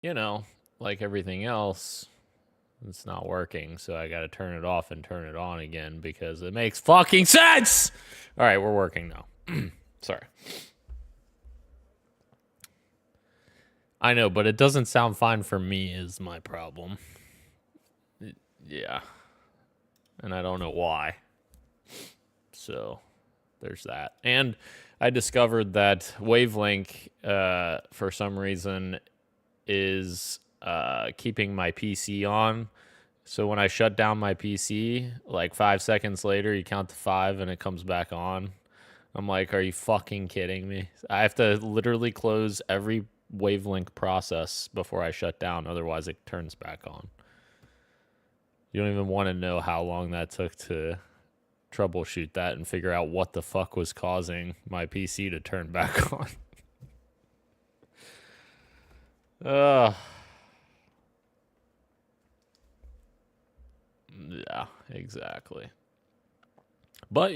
you know, like everything else, it's not working. So I got to turn it off and turn it on again because it makes fucking sense. All right, we're working now. Sorry. I know, but it doesn't sound fine for me is my problem. Yeah. And I don't know why. So there's that. And I discovered that Wavelength, for some reason, is keeping my PC on. So when I shut down my PC, like 5 seconds later, you count to 5 and it comes back on. I'm like, are you fucking kidding me? I have to literally close every Wavelength process before I shut down. Otherwise, it turns back on. You don't even want to know how long that took to troubleshoot that and figure out what the fuck was causing my PC to turn back on. Yeah, exactly. But,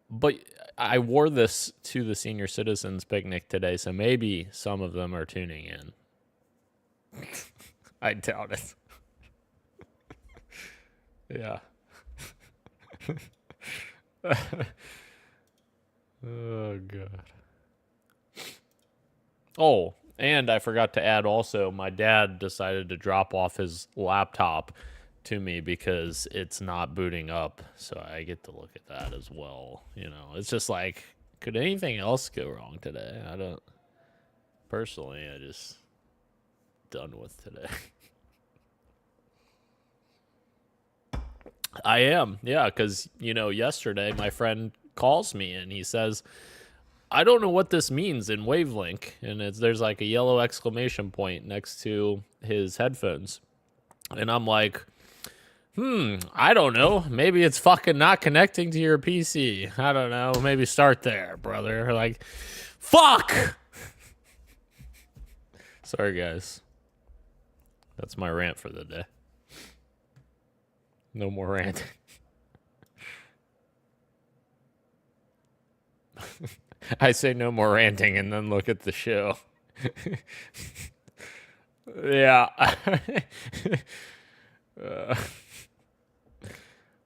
but I wore this to the senior citizens picnic today, so maybe some of them are tuning in. I doubt it. Yeah. Oh, God. Oh, and I forgot to add also, my dad decided to drop off his laptop to me because it's not booting up. So I get to look at that as well. It's just like, could anything else go wrong today? I don't. Personally, I just done with today. I am, yeah, because, yesterday my friend calls me and he says, I don't know what this means in Wavelength. And there's like a yellow exclamation point next to his headphones. And I'm like, I don't know. Maybe it's fucking not connecting to your PC. I don't know. Maybe start there, brother. Like, fuck! Sorry, guys. That's my rant for the day. No more ranting. I say no more ranting and then look at the show. Yeah.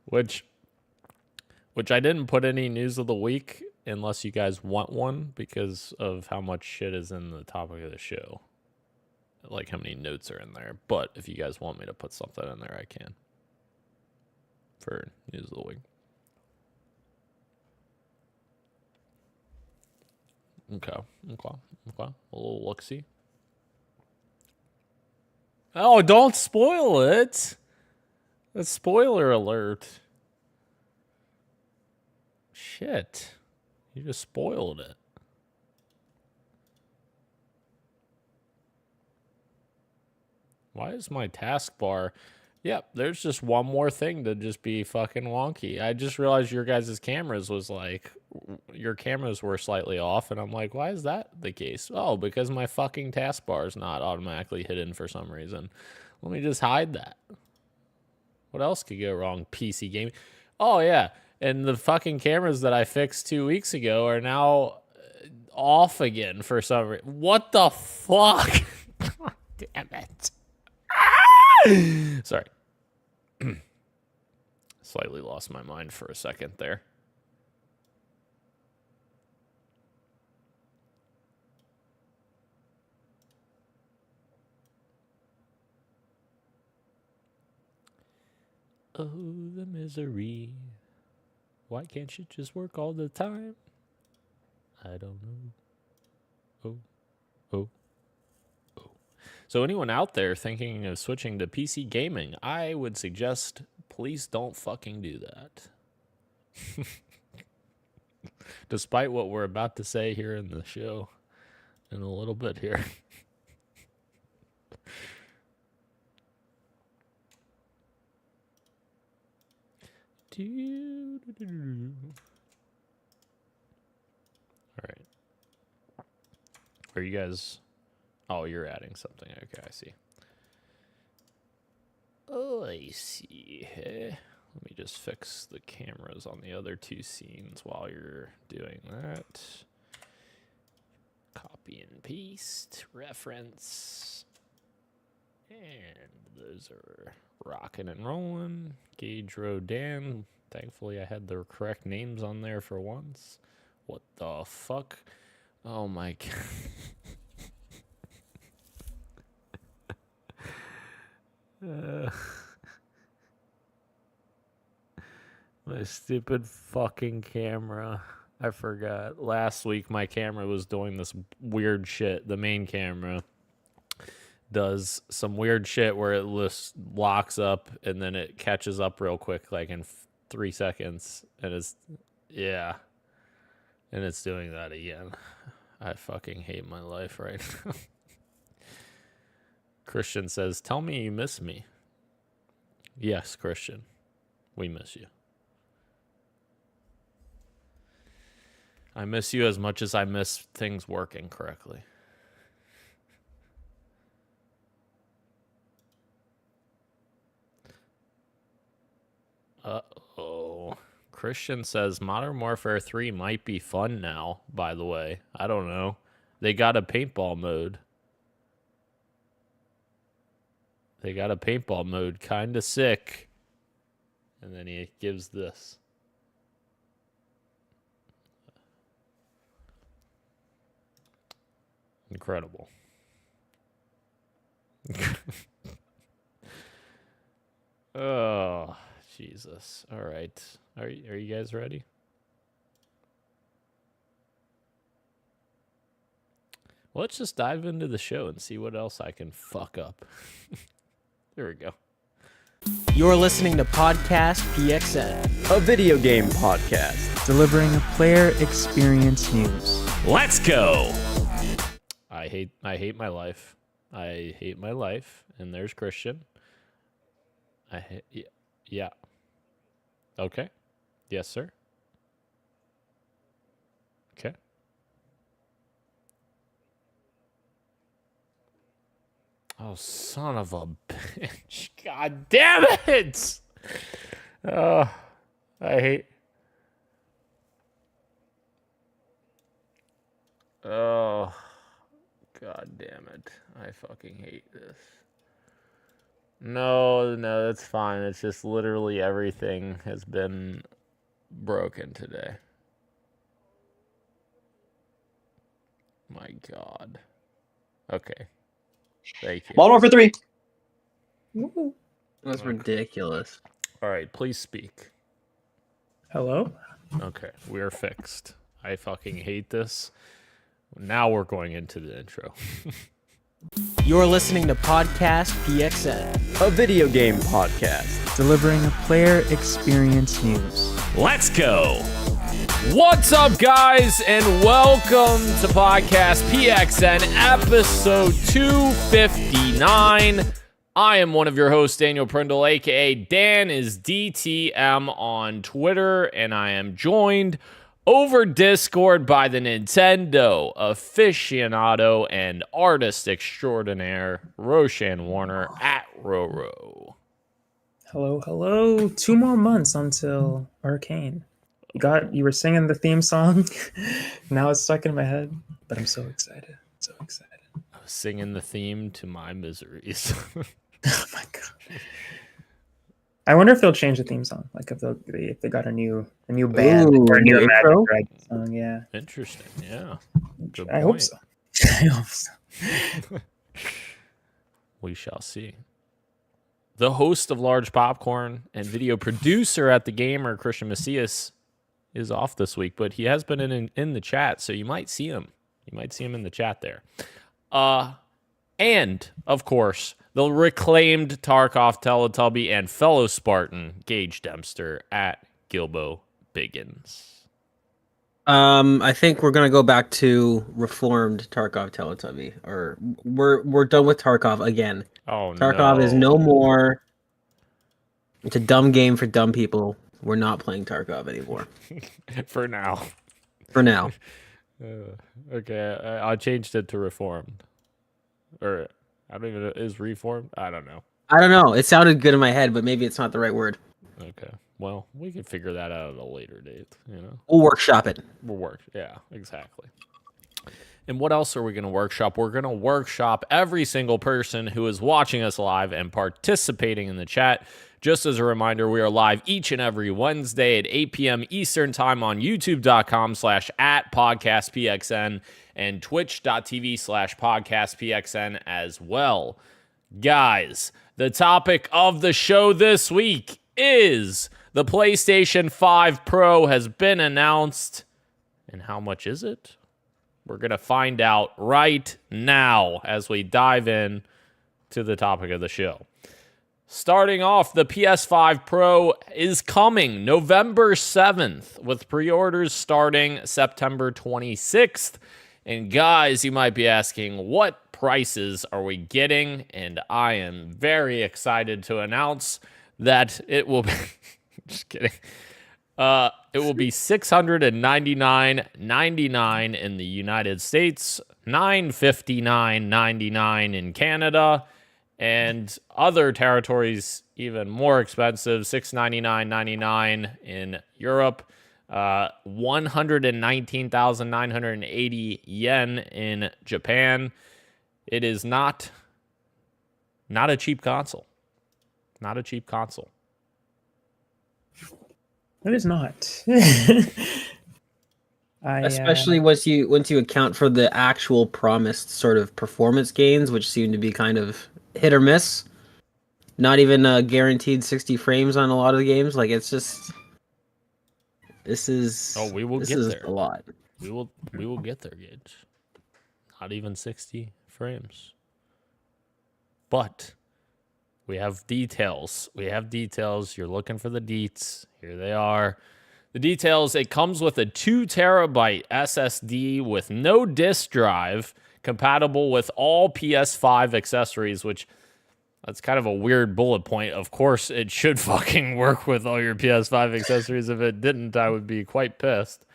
Which I didn't put any news of the week unless you guys want one because of how much shit is in the topic of the show. Like how many notes are in there. But if you guys want me to put something in there, I can. For news of the week. Okay. A little look-see. Oh, don't spoil it. That's spoiler alert. Shit. You just spoiled it. Why is my taskbar? Yep, there's just one more thing to just be fucking wonky. I just realized your guys' cameras were slightly off, and I'm like, why is that the case? Oh, because my fucking taskbar is not automatically hidden for some reason. Let me just hide that. What else could go wrong? PC gaming. Oh, yeah. And the fucking cameras that I fixed 2 weeks ago are now off again for some reason. What the fuck? God damn it. Sorry. Slightly lost my mind for a second there. Oh, the misery. Why can't you just work all the time? I don't know. Oh. So anyone out there thinking of switching to PC gaming, I would suggest please don't fucking do that. Despite what we're about to say here in the show in a little bit here. All right. Are you guys... Oh, you're adding something. Okay, I see. Oh, I see. Let me just fix the cameras on the other two scenes while you're doing that. Copy. Being Beast reference. And those are rocking and rolling. Gage Rodan. Thankfully, I had the correct names on there for once. What the fuck? Oh my god. My stupid fucking camera. I forgot. Last week, my camera was doing this weird shit. The main camera does some weird shit where it locks up and then it catches up real quick, like in 3 seconds. And it's, yeah. And it's doing that again. I fucking hate my life right now. Christian says, tell me you miss me. Yes, Christian. We miss you. I miss you as much as I miss things working correctly. Uh-oh. Christian says Modern Warfare 3 might be fun now, by the way. I don't know. They got a paintball mode. Kind of sick. And then he gives this. Incredible. Oh, Jesus. All right. Are you guys ready? Well, let's just dive into the show and see what else I can fuck up. There we go. You're listening to Podcast PXN, a video game podcast delivering a player experience news. Let's go. I hate my life. I hate my life. And there's Christian. Yeah. Okay. Yes, sir. Okay. Oh, son of a bitch. God damn it. Oh, I hate. Oh, God damn it. I fucking hate this. No, that's fine. It's just literally everything has been broken today. My God. Okay. Thank you. Modern Warfare 3. That's ridiculous. All right, please speak. Hello? Okay, we're fixed. I fucking hate this. Now we're going into the intro. You're listening to Podcast PXN, a video game podcast delivering a player experience news. Let's go. What's up, guys, and welcome to Podcast PXN episode 259. I am one of your hosts, Daniel Prindle, aka Dan is DTM on Twitter, and I am joined over Discord by the Nintendo aficionado and artist extraordinaire, Roshan Warner at Roro. Hello. 2 more months until Arcane. You were singing the theme song. Now it's stuck in my head, but I'm so excited. I was singing the theme to my miseries. Oh my God. I wonder if they'll change the theme song, like if they got a new band or a new intro? Magic Dragon song. Yeah, Interesting, yeah. Good I hope point. so. I hope so. We shall see. The host of Large Popcorn and video producer at The Gamer, Christian Macias, is off this week, but he has been in the chat, so you might see him. You might see him in the chat there. And, of course, the reclaimed Tarkov Teletubby and fellow Spartan, Gage Dempster at Gilbo Biggins. I think we're gonna go back to reformed Tarkov Teletubby, or we're done with Tarkov again. Oh, Tarkov is no more. It's a dumb game for dumb people. We're not playing Tarkov anymore. For now. For now. Okay, I changed it to reformed. Or, I don't even know, is reformed? I don't know. I don't know. It sounded good in my head, but maybe it's not the right word. Okay, well, we can figure that out at a later date, you know? We'll workshop it. We'll work, yeah, exactly. And what else are we going to workshop? We're going to workshop every single person who is watching us live and participating in the chat. Just as a reminder, we are live each and every Wednesday at 8 p.m. Eastern Time on youtube.com/@podcastpxn and twitch.tv/podcastpxn as well. Guys, the topic of the show this week is the PlayStation 5 Pro has been announced. And how much is it? We're going to find out right now as we dive in to the topic of the show. Starting off, the PS5 Pro is coming November 7th, with pre-orders starting September 26th. And guys, you might be asking, what prices are we getting? And I am very excited to announce that it will be... just kidding. It will be $699.99 in the United States, $959.99 in Canada, and other territories even more expensive, $699.99 in Europe, 119,980 yen in Japan. It is not a cheap console. Not a cheap console. It is not. Especially once you account for the actual promised sort of performance gains, which seem to be kind of hit or miss. Not even guaranteed 60 frames on a lot of the games. Like, it's just this is we will this get is there. a lot. We will get there, Gage. Not even 60 frames. But we have details. You're looking for the deets. Here they are. The details, it comes with a 2 terabyte SSD with no disk drive, compatible with all PS5 accessories, which that's kind of a weird bullet point. Of course, it should fucking work with all your PS5 accessories. If it didn't, I would be quite pissed.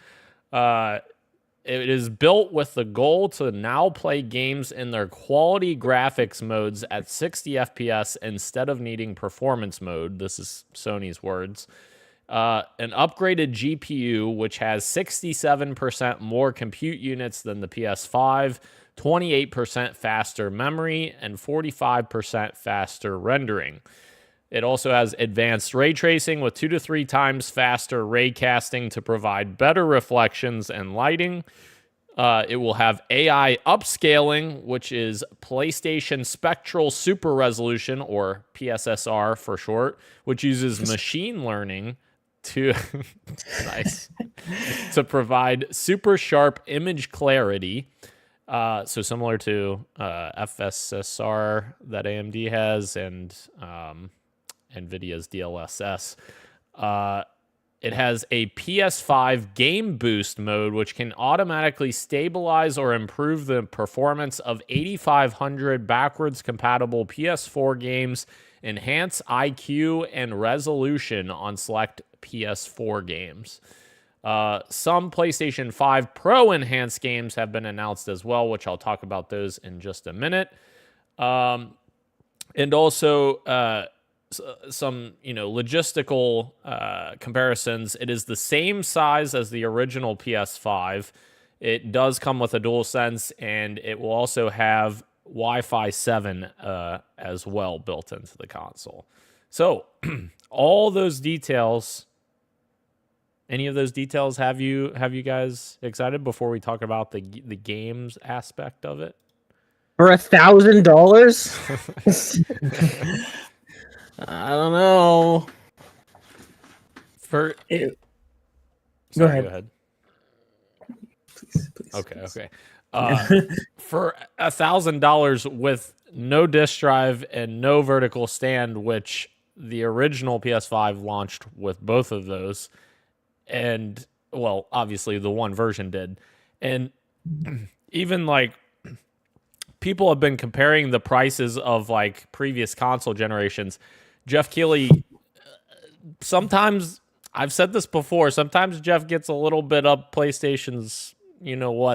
It is built with the goal to now play games in their quality graphics modes at 60 FPS instead of needing performance mode. This is Sony's words. An upgraded GPU, which has 67% more compute units than the PS5, 28% faster memory, and 45% faster rendering. It also has advanced ray tracing with 2 to 3 times faster ray casting to provide better reflections and lighting. It will have AI upscaling, which is PlayStation Spectral Super Resolution, or PSSR for short, which uses machine learning to to provide super sharp image clarity. So similar to FSSR that AMD has and NVIDIA's DLSS. It has a PS5 Game Boost mode, which can automatically stabilize or improve the performance of 8,500 backwards compatible PS4 games, enhance IQ and resolution on select PS4 games. Some PlayStation 5 Pro enhanced games have been announced as well, which I'll talk about those in just a minute. And also some logistical comparisons. It is the same size as the original PS5. It does come with a DualSense, and it will also have Wi-Fi 7 as well built into the console. So all those details. Any of those details have you guys excited before we talk about the games aspect of it? For $1,000? I don't know. Go ahead. Please. Okay. For $1,000 with no disk drive and no vertical stand, which the original PS5 launched with both of those, and well, obviously the one version did, and even like people have been comparing the prices of like previous console generations. Jeff Keighley, sometimes, I've said this before, sometimes Jeff gets a little bit up PlayStation's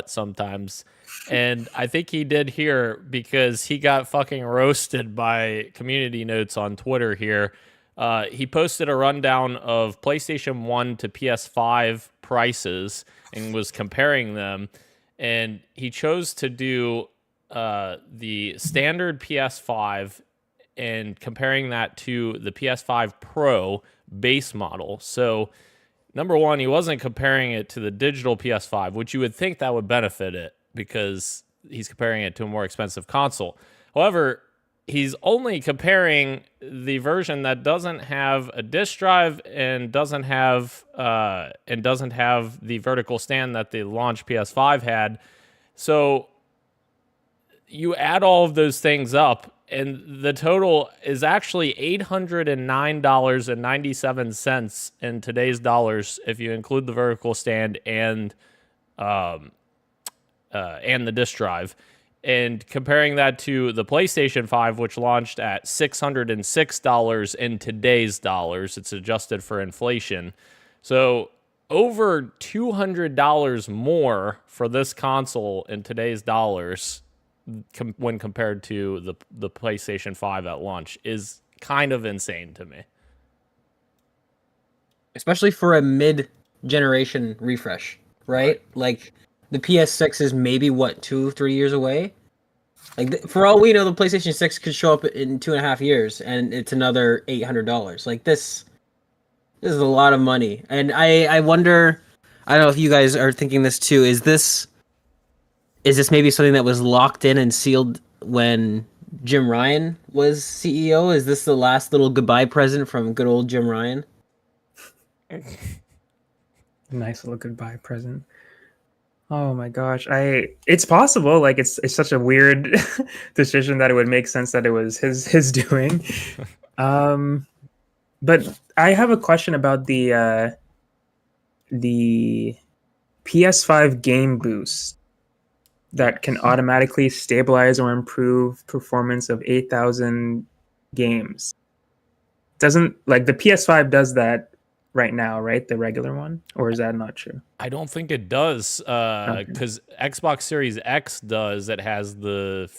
sometimes. And I think he did here because he got fucking roasted by community notes on Twitter here. He posted a rundown of PlayStation 1 to PS5 prices and was comparing them. and he chose to do the standard PS5 and comparing that to the PS5 Pro base model. So, number one, he wasn't comparing it to the digital PS5, which you would think that would benefit it because he's comparing it to a more expensive console. However, he's only comparing the version that doesn't have a disk drive and doesn't have the vertical stand that the launch PS5 had. So you add all of those things up, and the total is actually $809.97 in today's dollars if you include the vertical stand and the disk drive. And comparing that to the PlayStation 5, which launched at $606 in today's dollars, it's adjusted for inflation. So over $200 more for this console in today's dollars when compared to the PlayStation 5 at launch is kind of insane to me. Especially for a mid-generation refresh, right? Like, the PS6 is maybe, 2-3 years away? Like, for all we know, the PlayStation 6 could show up in 2.5 years, and it's another $800. Like, this is a lot of money. And I wonder, I don't know if you guys are thinking this too, is this maybe something that was locked in and sealed when Jim Ryan was CEO? Is this the last little goodbye present from good old Jim Ryan? Nice little goodbye present. Oh my gosh. It's possible. Like it's such a weird decision that it would make sense that it was his doing. But I have a question about the PS5 game boost that can automatically stabilize or improve performance of 8,000 games. Doesn't, like, the PS5 does that right now, right? The regular one? Or is that not true? I don't think it does, because Xbox Series X does. It has the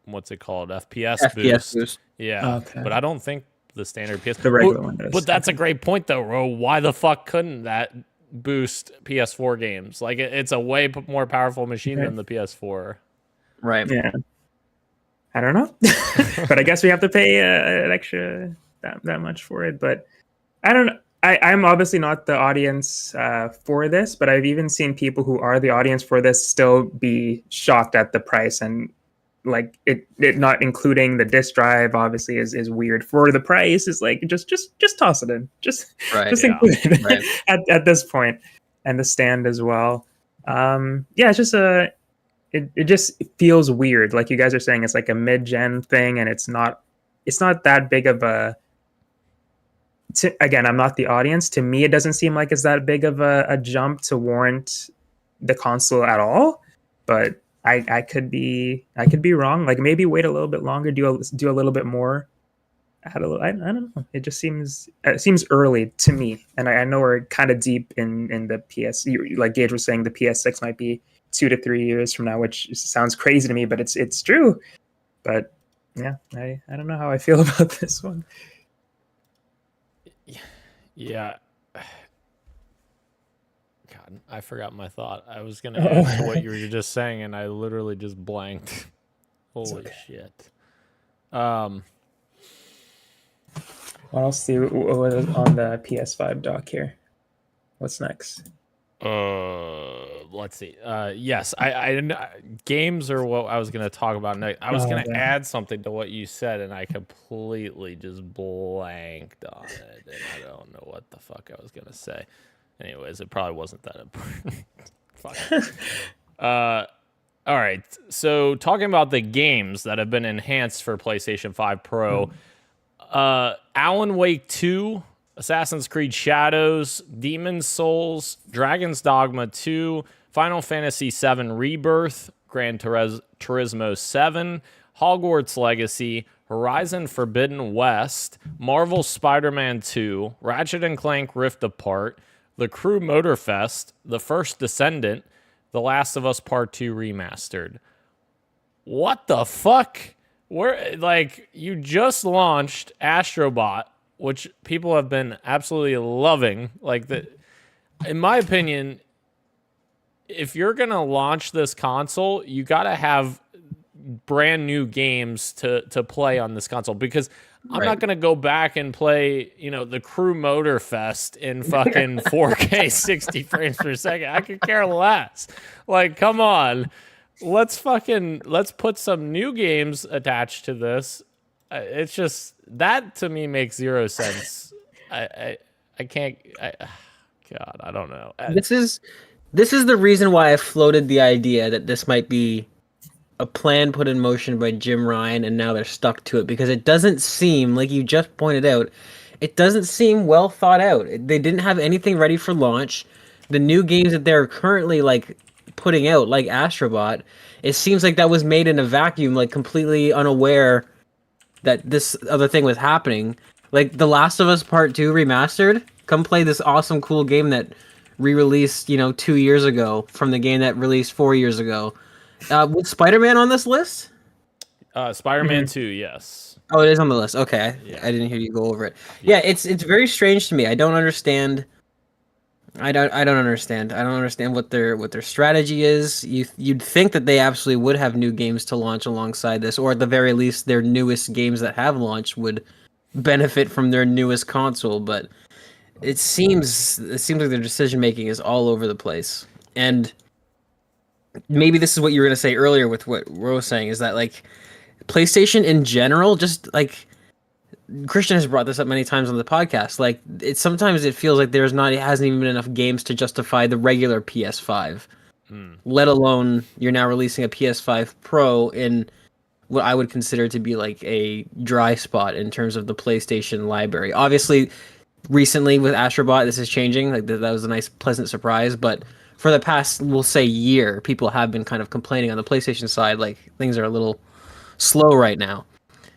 what's it called? FPS boost. Yeah, Okay. but I don't think the standard PS. The regular one does. But that's a great point, though, Ro. Why the fuck couldn't that boost PS4 games? Like, it's a way more powerful machine than the PS4. Right. Yeah. I don't know. But I guess we have to pay an extra that much for it. But I don't know. I'm obviously not the audience for this, but I've even seen people who are the audience for this still be shocked at the price, and like it not including the disk drive obviously is weird. For the price, is like just toss it in, just include it at this point, and the stand as well. It's just it just feels weird. Like you guys are saying, it's like a mid-gen thing, and it's not that big of a. Again, I'm not the audience. To me, it doesn't seem like it's that big of a jump to warrant the console at all. But I could be wrong. Like maybe wait a little bit longer, do a little bit more. I don't know. It just seems early to me. And I know we're kind of deep in the PS. Like Gage was saying, the PS6 might be 2 to 3 years from now, which sounds crazy to me, but it's true. But yeah, I don't know how I feel about this one. Yeah. God, I forgot my thought. I was going to answer what you were just saying, and I literally just blanked. Holy shit. What else what is on the PS5 dock here? What's next? Let's see. Yes, I games are what I was going to talk about next. I was going to add something to what you said, and I completely just blanked on it, and I don't know what the fuck I was going to say. Anyways, it probably wasn't that important. Fuck. All right. So talking about the games that have been enhanced for PlayStation 5 Pro, Alan Wake 2, Assassin's Creed Shadows, Demon's Souls, Dragon's Dogma 2, Final Fantasy VII Rebirth, Gran Turismo 7, Hogwarts Legacy, Horizon Forbidden West, Marvel's Spider-Man 2, Ratchet & Clank Rift Apart, The Crew Motorfest, The First Descendant, The Last of Us Part 2 Remastered. What the fuck? You just launched Astrobot, which people have been absolutely loving. In my opinion, if you're gonna launch this console, you gotta have brand new games to play on this console, because I'm not gonna go back and play, the Crew Motor Fest in fucking 4K 60 frames per second. I could care less. Like, come on, let's put some new games attached to this. It's just that to me makes zero sense. I can't. God, I don't know. This is the reason why I floated the idea that this might be a plan put in motion by Jim Ryan, and now they're stuck to it, because it doesn't seem, like you just pointed out, it doesn't seem well thought out. They didn't have anything ready for launch. The new games that they're currently like putting out, like Astrobot, it seems like that was made in a vacuum, like completely unaware that this other thing was happening. Like The Last of Us Part 2 remastered, come play this awesome cool game that re-released 2 years ago from the game that released 4 years ago. Was Spider-Man on this list? Spider-Man 2, yes. Oh, it is on the list. Okay, Yeah. I didn't hear you go over it. Yeah, it's very strange to me. I don't understand. I don't understand. I don't understand what their strategy is. You'd think that they absolutely would have new games to launch alongside this, or at the very least, their newest games that have launched would benefit from their newest console. But it seems like their decision making is all over the place. And maybe this is what you were going to say earlier with what Ro was saying, is that like PlayStation in general, just like Christian has brought this up many times on the podcast, like sometimes it feels like it hasn't even been enough games to justify the regular PS5, let alone you're now releasing a PS5 Pro in what I would consider to be like a dry spot in terms of the PlayStation library. Obviously, recently with Astrobot, this is changing. Like that was a nice, pleasant surprise, but for the past, we'll say, year, people have been kind of complaining on the PlayStation side, like things are a little slow right now.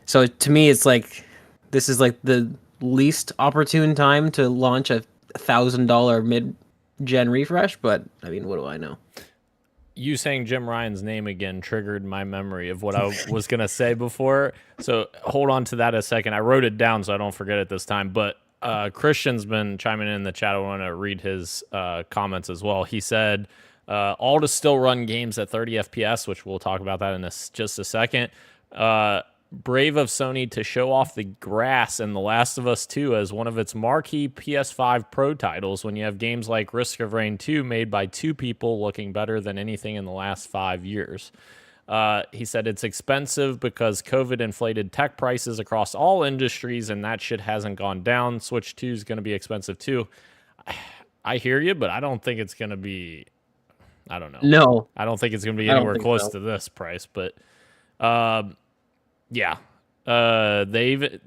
So to me, it's like this is like the least opportune time to launch a $1,000 mid-gen refresh. But I mean, what do I know? You saying Jim Ryan's name again triggered my memory of what I was gonna say before. So hold on to that a second. I wrote it down so I don't forget it this time. But Christian's been chiming in the chat. I want to read his comments as well. He said, all to still run games at 30 FPS, which we'll talk about that in just a second. Brave of Sony to show off the grass in The Last of Us 2 as one of its marquee PS5 Pro titles, when you have games like Risk of Rain 2 made by two people looking better than anything in the last 5 years. He said it's expensive because COVID inflated tech prices across all industries, and that shit hasn't gone down. Switch 2 is going to be expensive too. I hear you, but I don't think it's going to be, I don't know. No. I don't think it's going to be anywhere close to this price, but yeah. They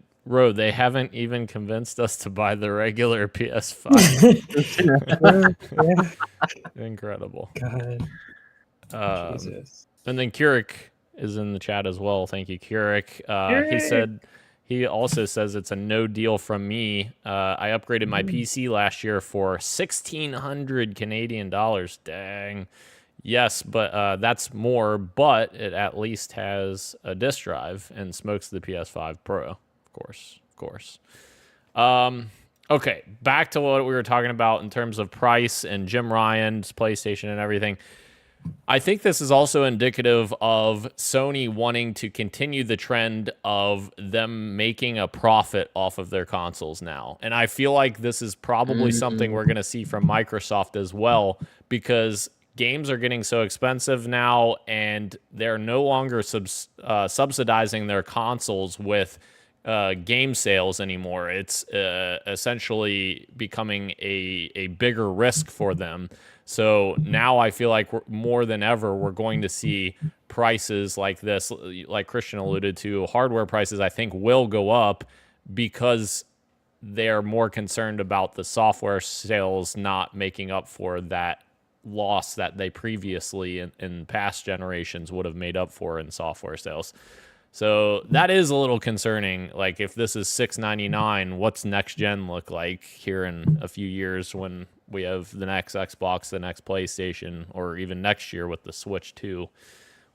haven't even convinced us to buy the regular PS5. Incredible. God. Jesus. And then Keurig is in the chat as well. Thank you, Keurig. He also says it's a no deal from me. I upgraded my PC last year for 1,600 Canadian dollars. Dang. Yes, but that's more, but it at least has a disk drive and smokes the PS5 Pro. Of course. Okay, back to what we were talking about in terms of price and Jim Ryan's PlayStation and everything. I think this is also indicative of Sony wanting to continue the trend of them making a profit off of their consoles now. And I feel like this is probably something we're going to see from Microsoft as well, because games are getting so expensive now, and they're no longer subsidizing their consoles with game sales anymore. It's essentially becoming a bigger risk for them. So now I feel like more than ever, we're going to see prices like this, like Christian alluded to. Hardware prices, I think, will go up because they're more concerned about the software sales not making up for that loss that they previously in past generations would have made up for in software sales. So that is a little concerning. Like, if this is $699, what's next gen look like here in a few years when we have the next Xbox, the next PlayStation, or even next year with the Switch 2?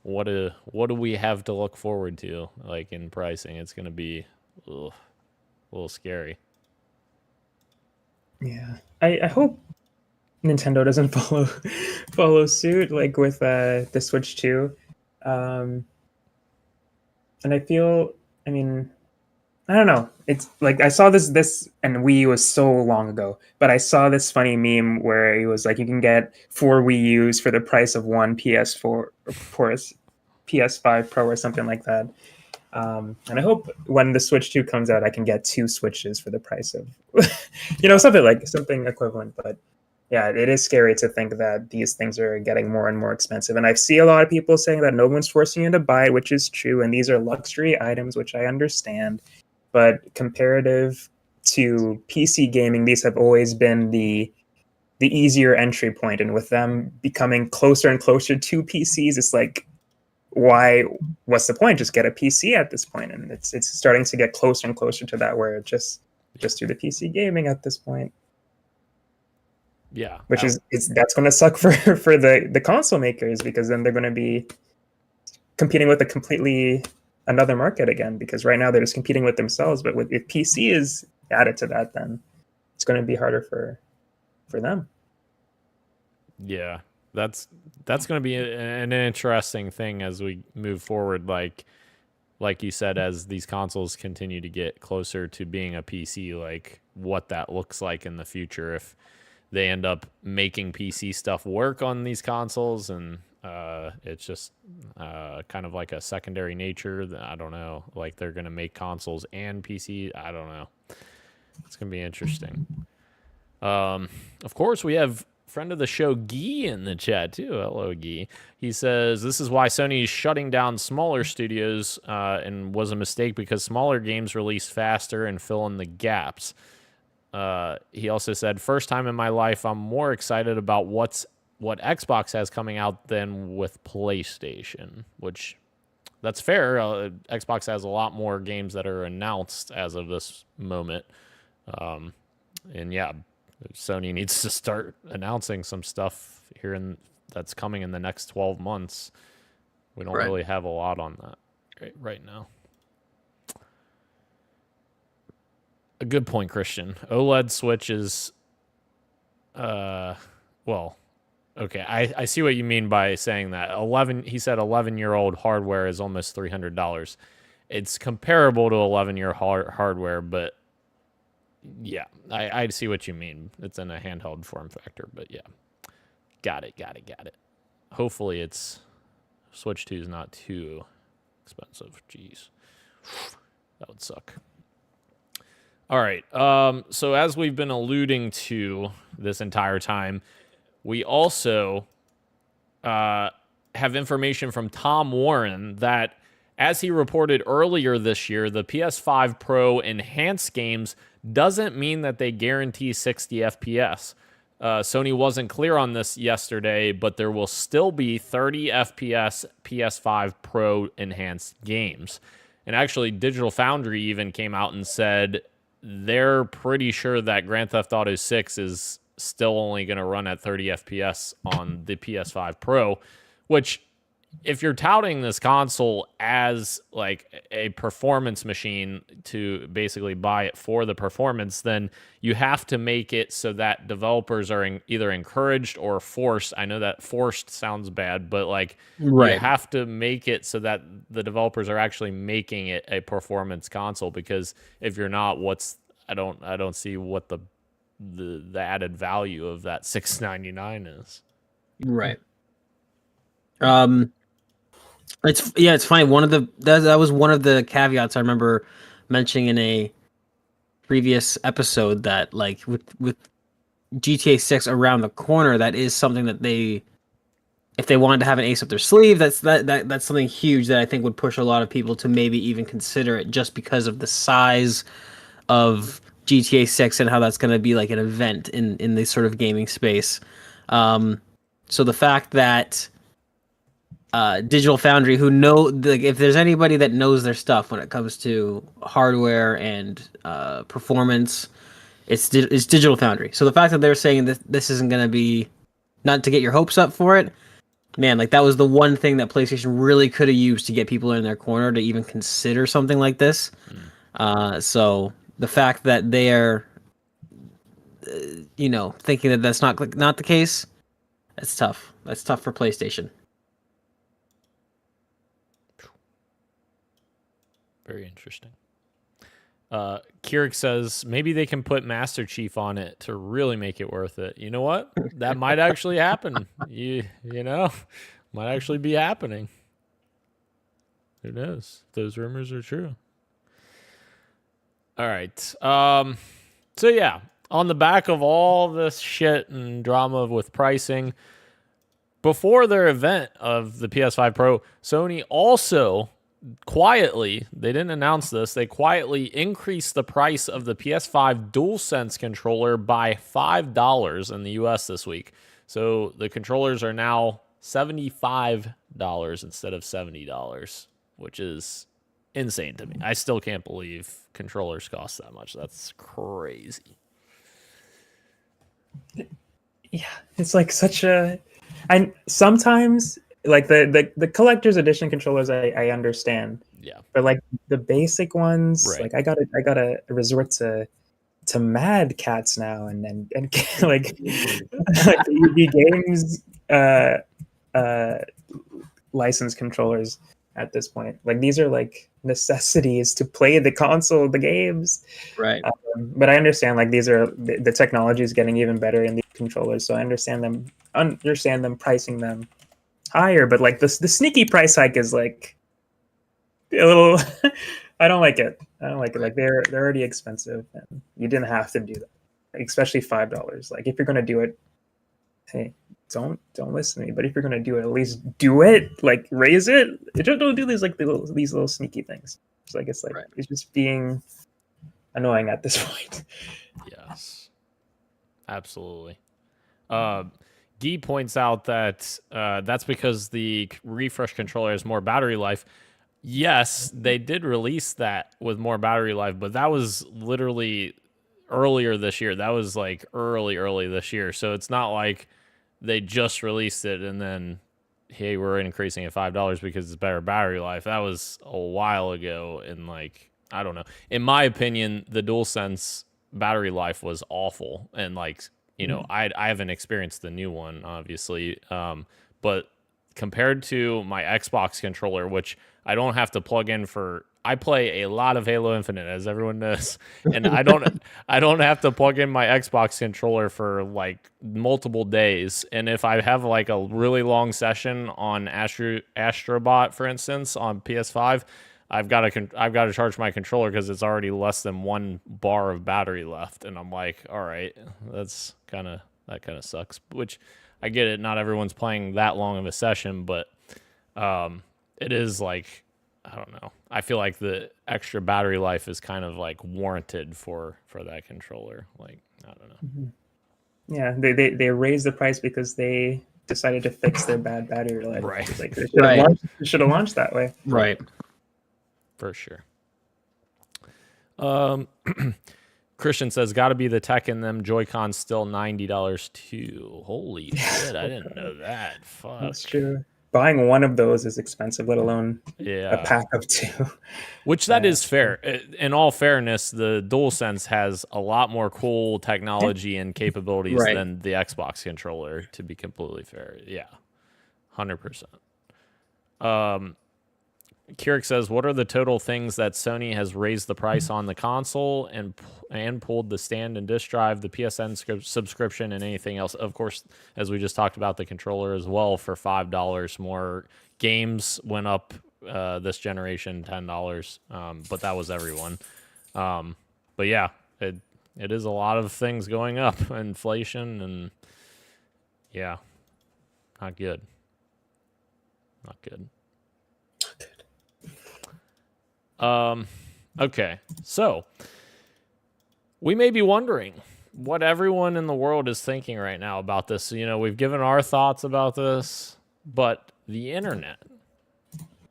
What do we have to look forward to, like, in pricing? It's going to be a little scary. Yeah, I hope Nintendo doesn't follow suit like with the Switch 2. And I feel, I mean, I don't know. It's like I saw this and Wii U was so long ago, but I saw this funny meme where it was like you can get 4 Wii U's for the price of one PS4 or PS5 Pro or something like that. And I hope when the Switch 2 comes out, I can get 2 Switches for the price of, something equivalent. But yeah, it is scary to think that these things are getting more and more expensive. And I see a lot of people saying that no one's forcing you to buy it, which is true. And these are luxury items, which I understand. But comparative to PC gaming, these have always been the easier entry point. And with them becoming closer and closer to PCs, it's like, what's the point? Just get a PC at this point. And it's starting to get closer and closer to that, where just do the PC gaming at this point. Yeah. Which is that's going to suck for the console makers, because then they're going to be competing with a completely another market again, because right now they're just competing with themselves. But if PC is added to that, then it's going to be harder for them. Yeah, that's going to be an interesting thing as we move forward. Like you said, as these consoles continue to get closer to being a PC, like what that looks like in the future, if they end up making PC stuff work on these consoles, and it's just kind of like a secondary nature. I don't know. Like they're going to make consoles and PC. I don't know. It's going to be interesting. Of course, we have friend of the show Guy in the chat too. Hello, Guy. He says this is why Sony is shutting down smaller studios and was a mistake, because smaller games release faster and fill in the gaps. He also said, first time in my life I'm more excited about what Xbox has coming out than with PlayStation, which that's fair. Xbox has a lot more games that are announced as of this moment. And yeah, Sony needs to start announcing some stuff here that's coming in the next 12 months. We don't really have a lot on that right now. A good point, Christian. OLED Switch is, well, okay. I see what you mean by saying that. He said 11-year-old hardware is almost $300. It's comparable to 11-year hardware, but yeah, I see what you mean. It's in a handheld form factor, but yeah. Got it. Hopefully it's Switch 2 is not too expensive. Jeez. That would suck. All right. So as we've been alluding to this entire time, we also have information from Tom Warren that, as he reported earlier this year, the PS5 Pro enhanced games doesn't mean that they guarantee 60 FPS. Sony wasn't clear on this yesterday, but there will still be 30 FPS PS5 Pro enhanced games. And actually, Digital Foundry even came out and said they're pretty sure that Grand Theft Auto 6 is still only going to run at 30 FPS on the PS5 Pro, which, if you're touting this console as like a performance machine to basically buy it for the performance, then you have to make it so that developers are either encouraged or forced. I know that forced sounds bad, but like you have to make it so that the developers are actually making it a performance console, because if you're not, I don't see what the added value of that $699 is. Right. It's funny. That was one of the caveats I remember mentioning in a previous episode, that like with GTA 6 around the corner, that is something that if they wanted to have an ace up their sleeve, that's something huge that I think would push a lot of people to maybe even consider it, just because of the size of GTA 6 and how that's going to be like an event in this sort of gaming space. So the fact that Digital Foundry, if there's anybody that knows their stuff when it comes to hardware and performance, it's Digital Foundry. So the fact that they're saying that this isn't going to be, not to get your hopes up for it, man, like that was the one thing that PlayStation really could have used to get people in their corner to even consider something like this. So the fact that they're thinking that that's not the case. That's tough. That's tough for PlayStation. Very interesting. Keurig says maybe they can put Master Chief on it to really make it worth it. You know what? That might actually happen. You know, might actually be happening. Who knows? If those rumors are true. All right. So yeah, on the back of all this shit and drama with pricing, before their event of the PS5 Pro, Sony also quietly, they didn't announce this, they quietly increased the price of the PS5 DualSense controller by $5 in the US this week. So the controllers are now $75 instead of $70, which is insane to me. I still can't believe controllers cost that much. That's crazy. Yeah, it's like such a... And sometimes... Like the collector's edition controllers, I understand. Yeah. But like the basic ones, Right. like I gotta resort to Mad Cats now and like the games licensed controllers at this point. Like these are like necessities to play the console, the games. Right. But I understand like these are the technology is getting even better in these controllers, so I understand them pricing them higher, but like the sneaky price hike is like a little I don't like it. Like they're already expensive and you didn't have to do that, especially $5. Like if you're gonna do it, hey, don't listen to me, but if you're gonna do it, at least do it, like raise it. Don't do these little sneaky things. So I guess like Right. It's just being annoying at this point. Yes, absolutely. Guy points out that that's because the refresh controller has more battery life. Yes, they did release that with more battery life, but that was literally earlier this year. That was like early this year. So it's not like they just released it and then, hey, we're increasing it $5 because it's better battery life. That was a while ago. And like, I don't know. In my opinion, the DualSense battery life was awful. And like, you know, I haven't experienced the new one, obviously. But compared to my Xbox controller, which I don't have to plug in for, I play a lot of Halo Infinite, as everyone knows, and I don't have to plug in my Xbox controller for like multiple days. And if I have like a really long session on Astrobot, for instance, on PS5, I've got to charge my controller because it's already less than 1 bar of battery left, and I'm like, all right, that kind of sucks. Which I get it, not everyone's playing that long of a session, but it is like, I don't know. I feel like the extra battery life is kind of like warranted for that controller. Like, I don't know. Yeah, they raised the price because they decided to fix their bad battery life. Right. It's like they Right. should have launched that way. Right. For sure. Christian says, got to be the tech in them. Joy-Cons still $90 too. Holy shit, I didn't know that. Fuck. That's true. Buying one of those is expensive, let alone Yeah. a pack of 2. Which that is fair. In all fairness, the DualSense has a lot more cool technology and capabilities Right. than the Xbox controller, to be completely fair. Yeah. 100%. Keurig says, what are the total things that Sony has raised the price on the console and pulled the stand and disk drive, the PSN subscription, and anything else? Of course, as we just talked about, the controller as well for $5 more. Games went up this generation $10, but that was everyone. But yeah, it is a lot of things going up, inflation, and yeah, not good. Not good. Okay, so we may be wondering what everyone in the world is thinking right now about this. You know, we've given our thoughts about this, but the internet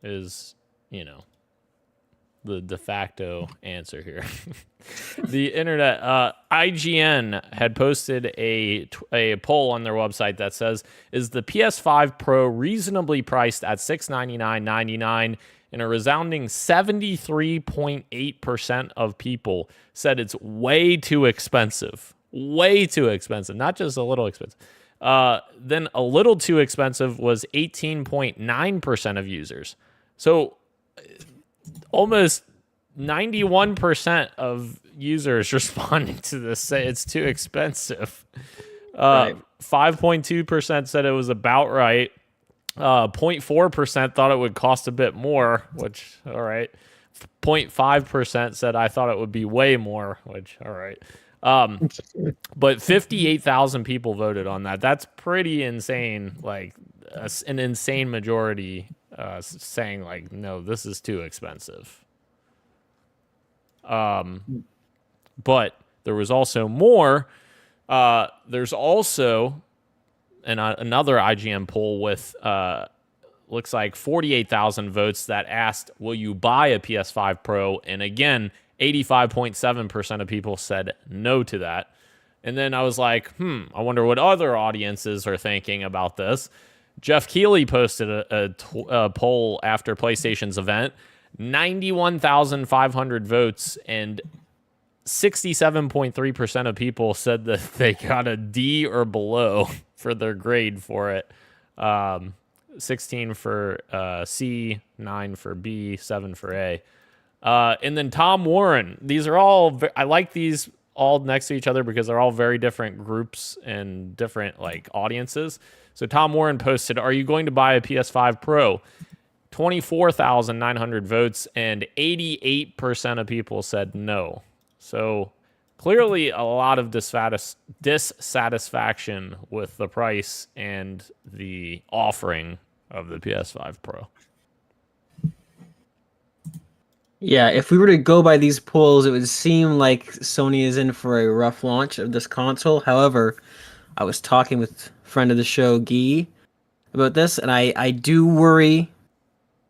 is, you know, the de facto answer here. The internet, IGN had posted a poll on their website that says, is the PS5 Pro reasonably priced at $699.99? And a resounding 73.8% of people said it's way too expensive. way too expensive, not just a little expensive. Then a little too expensive was 18.9% of users. So almost 91% of users responding to this say it's too expensive. Right. 5.2% said it was about right. 0.4% thought it would cost a bit more, which, all right. 0.5% said I thought it would be way more, which, all right. But 58,000 people voted on that. That's pretty insane. Like an insane majority saying like, no, this is too expensive. But there was also more. There's also another IGN poll with looks like 48,000 votes that asked, will you buy a PS5 Pro? And again, 85.7% of people said no to that. And then I was like, I wonder what other audiences are thinking about this. Jeff Keighley posted a poll after PlayStation's event, 91,500 votes, and 67.3% of people said that they got a D or below for their grade for it. 16 for C, 9 for B, 7 for A. And then Tom Warren. These are all, I like these all next to each other because they're all very different groups and different like audiences. So Tom Warren posted, are you going to buy a PS5 Pro? 24,900 votes and 88% of people said no. So clearly a lot of dissatisfaction with the price and the offering of the PS5 Pro. Yeah, if we were to go by these polls, it would seem like Sony is in for a rough launch of this console. However, I was talking with a friend of the show, Guy, about this, and I do worry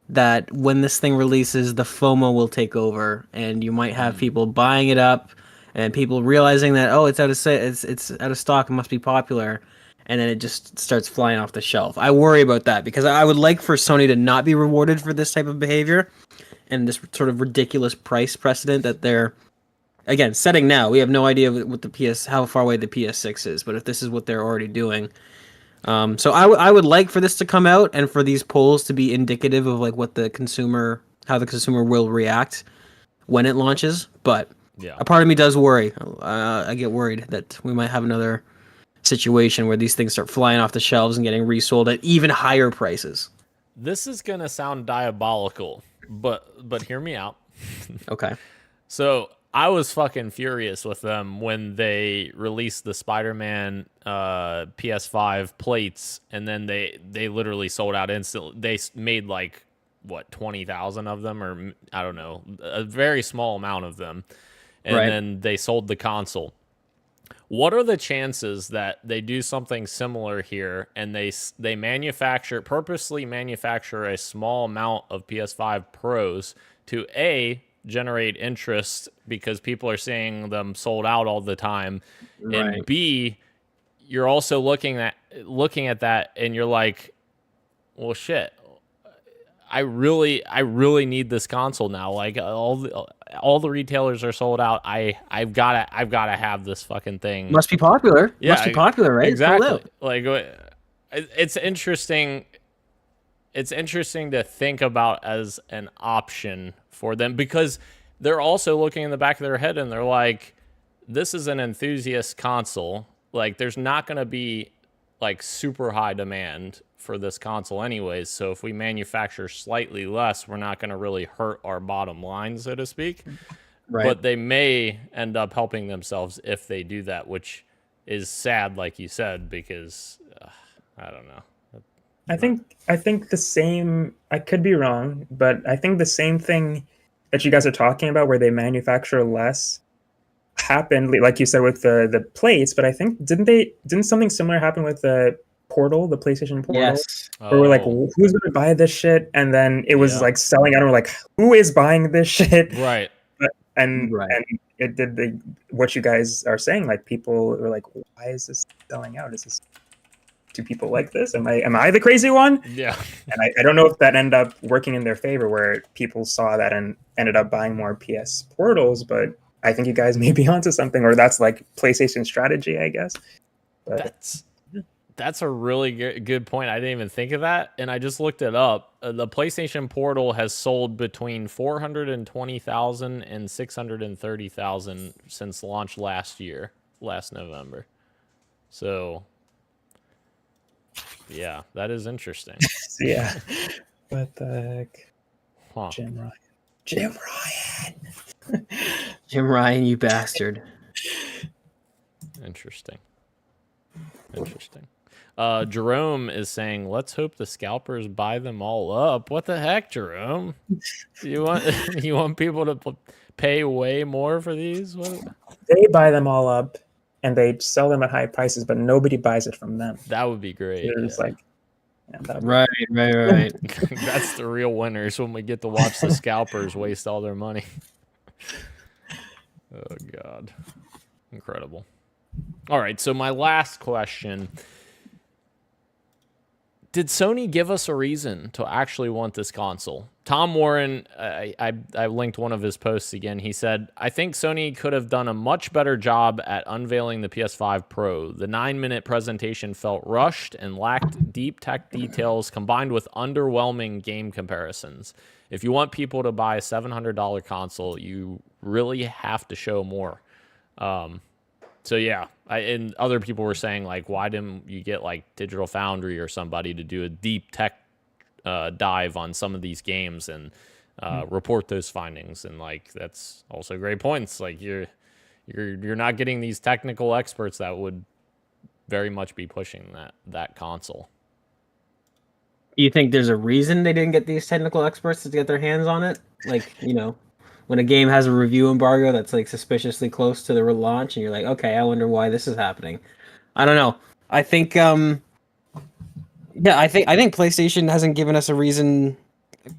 that when this thing releases, the FOMO will take over, and you might have people buying it up, and people realizing that, oh, it's out of stock, it must be popular, and then it just starts flying off the shelf. I worry about that because I would like for Sony to not be rewarded for this type of behavior and this sort of ridiculous price precedent that they're, again, setting now. We have no idea what how far away the PS6 is, but if this is what they're already doing. So I would like for this to come out and for these polls to be indicative of like how the consumer will react when it launches. But yeah, a part of me does worry. I get worried that we might have another situation where these things start flying off the shelves and getting resold at even higher prices. This is gonna sound diabolical, but hear me out. Okay. So I was fucking furious with them when they released the Spider-Man PS5 plates, and then they literally sold out instantly. They made like, what, 20,000 of them, or I don't know, a very small amount of them, and then they sold the console. What are the chances that they do something similar here and they purposely manufacture a small amount of PS5 Pros to generate interest because people are seeing them sold out all the time, and B, you're also looking at that and you're like, well, shit, I really need this console now. Like all the retailers are sold out. I've gotta have this fucking thing. Must be popular. Yeah, Must be popular, right? Exactly. Like it's interesting. It's interesting to think about as an option for them because they're also looking in the back of their head and they're like, this is an enthusiast console. Like there's not going to be like super high demand for this console anyways. So if we manufacture slightly less, we're not going to really hurt our bottom line, so to speak. Right. But they may end up helping themselves if they do that, which is sad, like you said, because I don't know. I think the same, I could be wrong, but I think the same thing that you guys are talking about where they manufacture less happened, like you said, with the plates, but I think didn't something similar happen with the Portal, the PlayStation Portal? Yes. Where we're like, who's gonna buy this shit? And then it was like selling out, and we're like, who is buying this shit? Right. And it did what you guys are saying, like people were like, why is this selling out? Is this, do people like this? Am I the crazy one? Yeah. And I don't know if that ended up working in their favor where people saw that and ended up buying more PS Portals, but I think you guys may be onto something, or that's like PlayStation strategy, I guess. But That's a really good point. I didn't even think of that, and I just looked it up. The PlayStation Portal has sold between 420,000 and 630,000 since launch last November. So, yeah, that is interesting. yeah. What the heck? Huh. Jim Ryan. Jim Ryan, you bastard. Interesting. Jerome is saying, let's hope the scalpers buy them all up. What the heck, Jerome? You want people to pay way more for these? What? They buy them all up and they sell them at high prices, but nobody buys it from them. That would be great. It's like, Right. That's the real winners when we get to watch the scalpers waste all their money. Oh, God. Incredible. All right, so my last question. Did Sony give us a reason to actually want this console? Tom Warren, I linked one of his posts again. He said, I think Sony could have done a much better job at unveiling the PS5 Pro. The 9-minute presentation felt rushed and lacked deep tech details combined with underwhelming game comparisons. If you want people to buy a $700 console, you really have to show more. So yeah, and other people were saying, like, why didn't you get like Digital Foundry or somebody to do a deep tech dive on some of these games and report those findings? And like, that's also great points. Like you're not getting these technical experts that would very much be pushing that console. You think there's a reason they didn't get these technical experts to get their hands on it? Like, when a game has a review embargo that's like suspiciously close to the launch, and you're like, okay, I wonder why this is happening. I don't know. I think, I think PlayStation hasn't given us a reason.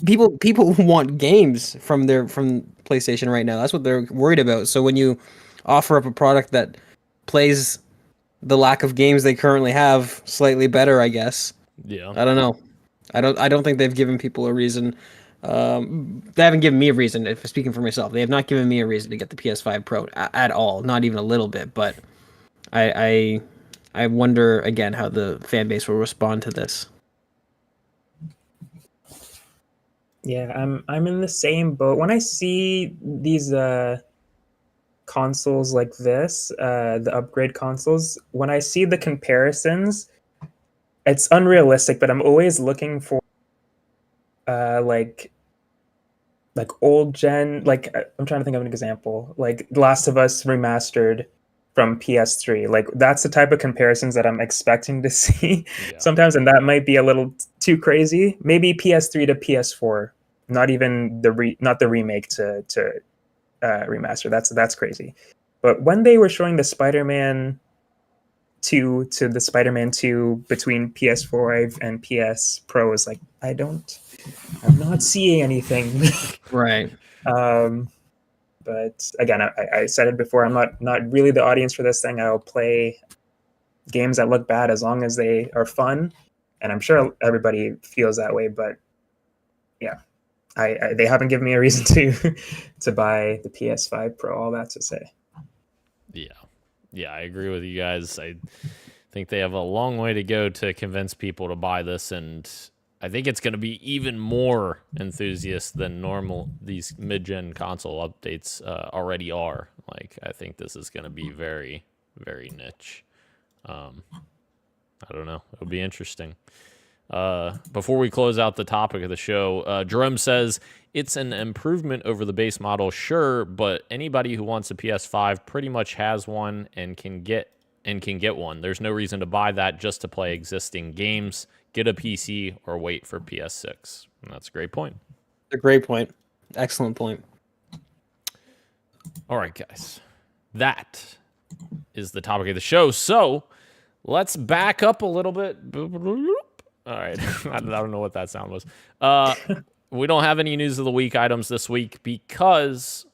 People want games from PlayStation right now. That's what they're worried about. So when you offer up a product that plays the lack of games they currently have slightly better, I guess. Yeah. I don't know. I don't think they've given people a reason. They haven't given me a reason. If speaking for myself, they have not given me a reason to get the PS5 Pro at all, not even a little bit. But I wonder again how the fan base will respond to this. Yeah, I'm in the same boat. When I see these consoles like this, the upgrade consoles, when I see the comparisons, it's unrealistic. But I'm always looking for like old gen, like I'm trying to think of an example, like Last of Us remastered from PS3. Like that's the type of comparisons that I'm expecting to see sometimes, and that might be a little too crazy. Maybe PS3 to PS4, not even the remake to remaster. That's crazy. But when they were showing the Spider-Man 2 to the Spider-Man 2 between PS4 and PS Pro, is like I'm not seeing anything. Right. But again, I said it before, I'm not really the audience for this thing. I'll play games that look bad as long as they are fun, and I'm sure everybody feels that way. But yeah, they haven't given me a reason to buy the PS5 Pro. All that to say. Yeah, I agree with you guys. I think they have a long way to go to convince people to buy this, and I think it's going to be even more enthusiasts than normal these mid-gen console updates already are. Like, I think this is going to be very, very niche. I don't know. It'll be interesting. Before we close out the topic of the show, Jerome says, it's an improvement over the base model, sure, but anybody who wants a PS5 pretty much has one and can get one. There's no reason to buy that just to play existing games. Get a PC or wait for PS6. And that's a great point. A great point. Excellent point. All right, guys. That is the topic of the show. So let's back up a little bit. All right. I don't know what that sound was. We don't have any news of the week items this week because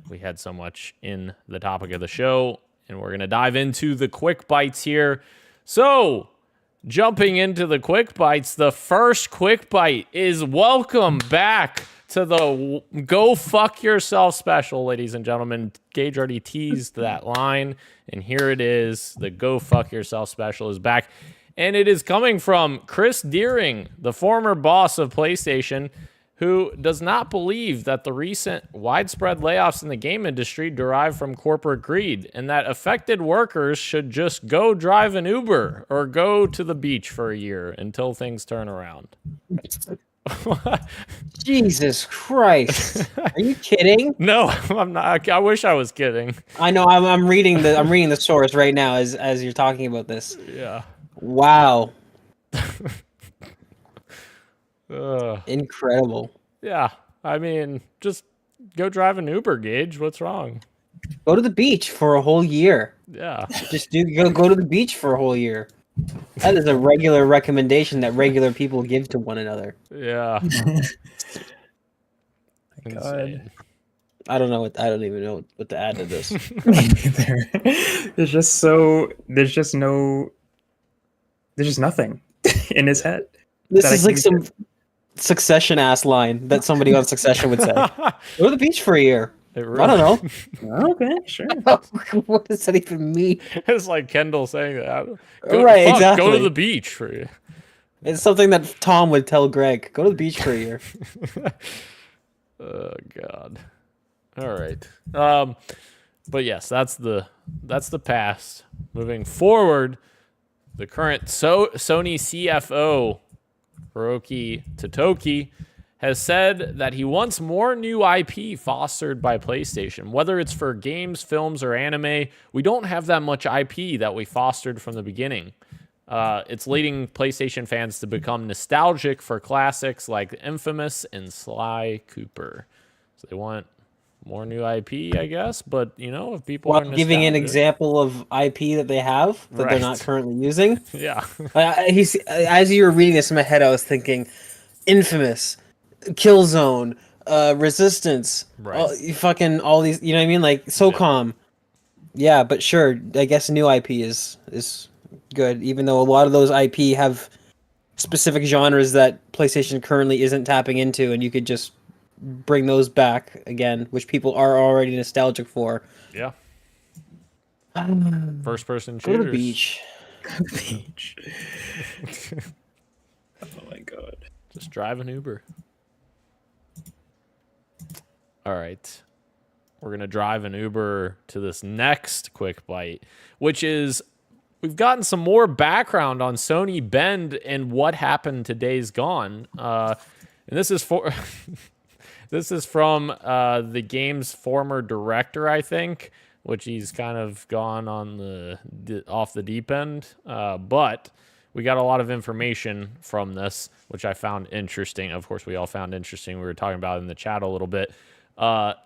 we had so much in the topic of the show, and we're going to dive into the quick bites here. So, jumping into the quick bites, the first quick bite is welcome back to the Go Fuck Yourself special, ladies and gentlemen. Gage already teased that line, and here it is. The Go Fuck Yourself special is back, and it is coming from Chris Deering, the former boss of PlayStation, who does not believe that the recent widespread layoffs in the game industry derive from corporate greed, and that affected workers should just go drive an Uber or go to the beach for a year until things turn around. Jesus Christ! Are you kidding? No, I'm not. I wish I was kidding. I know. I'm reading the source right now as you're talking about this. Yeah. Wow. Ugh. Incredible. Yeah. I mean, just go drive an Uber, Gage. What's wrong? Go to the beach for a whole year. Yeah. Just go to the beach for a whole year. That is a regular recommendation that regular people give to one another. Yeah. God. I don't even know what to add to this. Me neither. There's just nothing in his head. This that is like some Succession ass line that somebody on Succession would say. Go to the beach for a year. Really, I don't know. Okay, sure. What does that even mean? It's like Kendall saying that. Right, exactly. Go to the beach for you. It's something that Tom would tell Greg. Go to the beach for a year. Oh God. All right. But yes, that's the past. Moving forward, the current Sony CFO, Hiroki Totoki, has said that he wants more new IP fostered by PlayStation. Whether it's for games, films, or anime, we don't have that much IP that we fostered from the beginning. It's leading PlayStation fans to become nostalgic for classics like Infamous and Sly Cooper. So they want more new IP, I guess. But, if people are giving an example of IP that they have that they're not currently using. Yeah. As you were reading this in my head, I was thinking Infamous, Killzone, Resistance, Right. all these, you know what I mean? Like SOCOM. Yeah, but sure, I guess new IP is good, even though a lot of those IP have specific genres that PlayStation currently isn't tapping into, and you could just bring those back again, which people are already nostalgic for. Yeah. First person Go shooters. to the beach. Beach. Oh my God. Just drive an Uber. All right. We're going to drive an Uber to this next quick bite, which is we've gotten some more background on Sony Bend and what happened to Days Gone. And this is this is from the game's former director, I think, which he's kind of gone on off the deep end. But we got a lot of information from this, which I found interesting. Of course, we all found interesting. We were talking about it in the chat a little bit.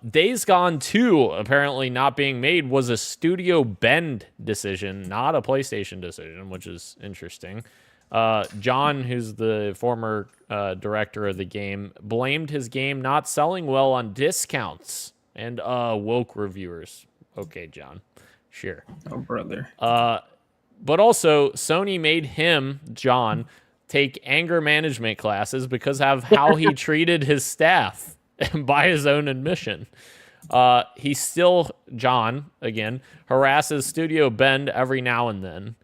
Days Gone 2 apparently not being made was a Studio Bend decision, not a PlayStation decision, which is interesting. John, who's the former director of the game, blamed his game not selling well on discounts and woke reviewers. Okay, John. Sure. Oh, brother. But also, Sony made him, John, take anger management classes because of how he treated his staff. By his own admission. He still, John, again, harasses Studio Bend every now and then.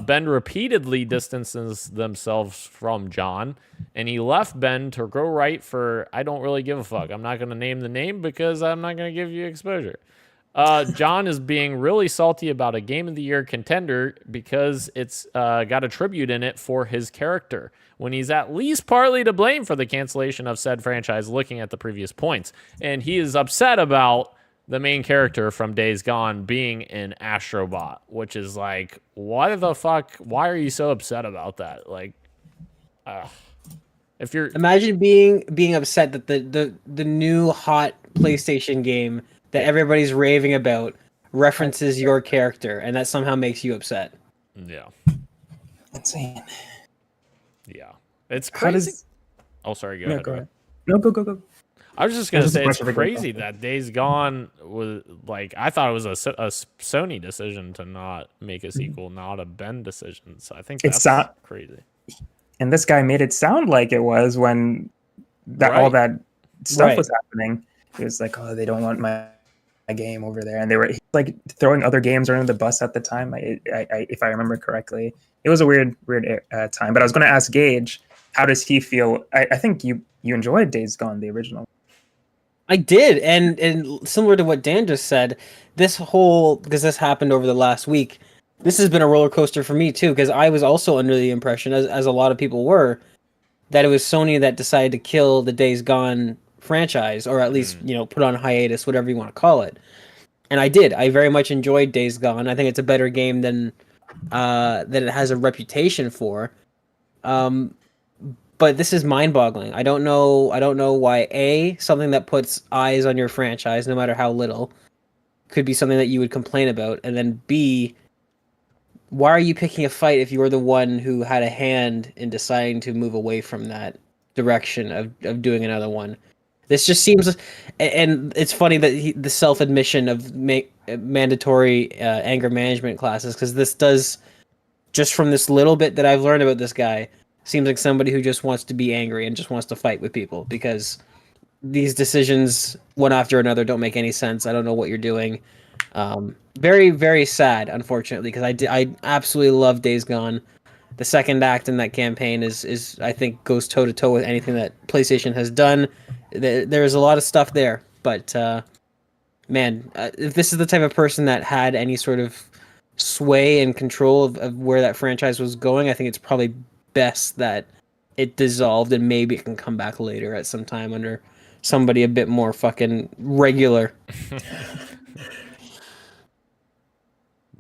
Bend repeatedly distances themselves from John, and he left Bend to go right for, I don't really give a fuck. I'm not going to name the name because I'm not going to give you exposure. John is being really salty about a Game of the Year contender because it's got a tribute in it for his character, when he's at least partly to blame for the cancellation of said franchise, looking at the previous points. And he is upset about the main character from Days Gone being an Astrobot, which is like, what the fuck? Why are you so upset about that? Like, if you're... Imagine being upset that the new hot PlayStation game that everybody's raving about references your character, and that somehow makes you upset. Yeah. Insane. Yeah. It's crazy. Oh, sorry. Go ahead. Go ahead. No, go. I was just going to say, it's question crazy that Days Gone was, like, I thought it was a Sony decision to not make a sequel, not a Bend decision. So I think that's crazy. And this guy made it sound like it was when all that stuff Right. was happening. He was like, "Oh, they don't want my game over there," and they were like throwing other games under the bus at the time. If I remember correctly, it was a weird time. But I was going to ask Gage, how does he feel? I think you enjoyed Days Gone, the original. I did, and similar to what Dan just said, because this happened over the last week, this has been a roller coaster for me too. Because I was also under the impression, as a lot of people were, that it was Sony that decided to kill the Days Gone franchise, or at least put on hiatus, whatever you want to call it. And I did. I very much enjoyed Days Gone. I think it's a better game than it has a reputation for. But this is mind-boggling. I don't know why something that puts eyes on your franchise, no matter how little, could be something that you would complain about, and then B, why are you picking a fight if you were the one who had a hand in deciding to move away from that direction of doing another one? This just seems, and it's funny that the self-admission of mandatory anger management classes, because this does, just from this little bit that I've learned about this guy, seems like somebody who just wants to be angry and just wants to fight with people, because these decisions, one after another, don't make any sense. I don't know what you're doing. Very, very sad, unfortunately, because I absolutely love Days Gone. The second act in that campaign is I think goes toe to toe with anything that PlayStation has done. There's a lot of stuff there, but man, if this is the type of person that had any sort of sway and control of where that franchise was going, I think it's probably best that it dissolved, and maybe it can come back later at some time under somebody a bit more fucking regular.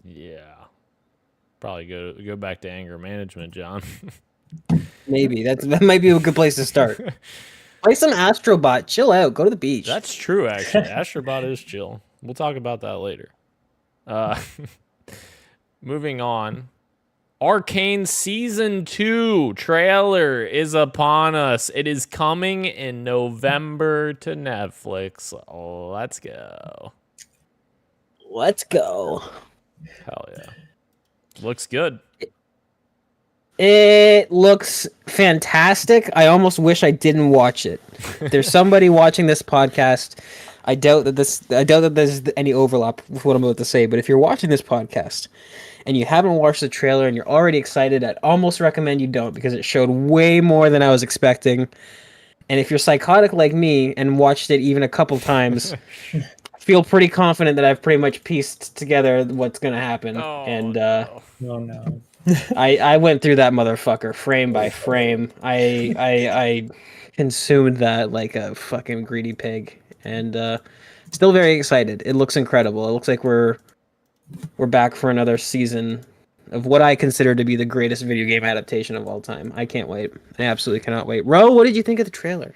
Yeah. Probably go back to anger management, John. Maybe that might be a good place to start. Play some Astrobot, chill out, go to the beach. That's true, actually. Astrobot is chill. We'll talk about that later. Moving on. Arcane Season 2 trailer is upon us. It is coming in November to Netflix. Let's go. Let's go. Hell yeah. Looks good. It looks fantastic. I almost wish I didn't watch it. There's somebody watching this podcast. I doubt that there's any overlap with what I'm about to say, but if you're watching this podcast and you haven't watched the trailer and you're already excited, I'd almost recommend you don't, because it showed way more than I was expecting. And if you're psychotic like me and watched it even a couple times, I feel pretty confident that I've pretty much pieced together what's going to happen. Oh no. I went through that motherfucker frame by frame. I consumed that like a fucking greedy pig, and still very excited. It looks incredible. It looks like we're back for another season of what I consider to be the greatest video game adaptation of all time. I can't wait. I absolutely cannot wait. Ro, what did you think of the trailer?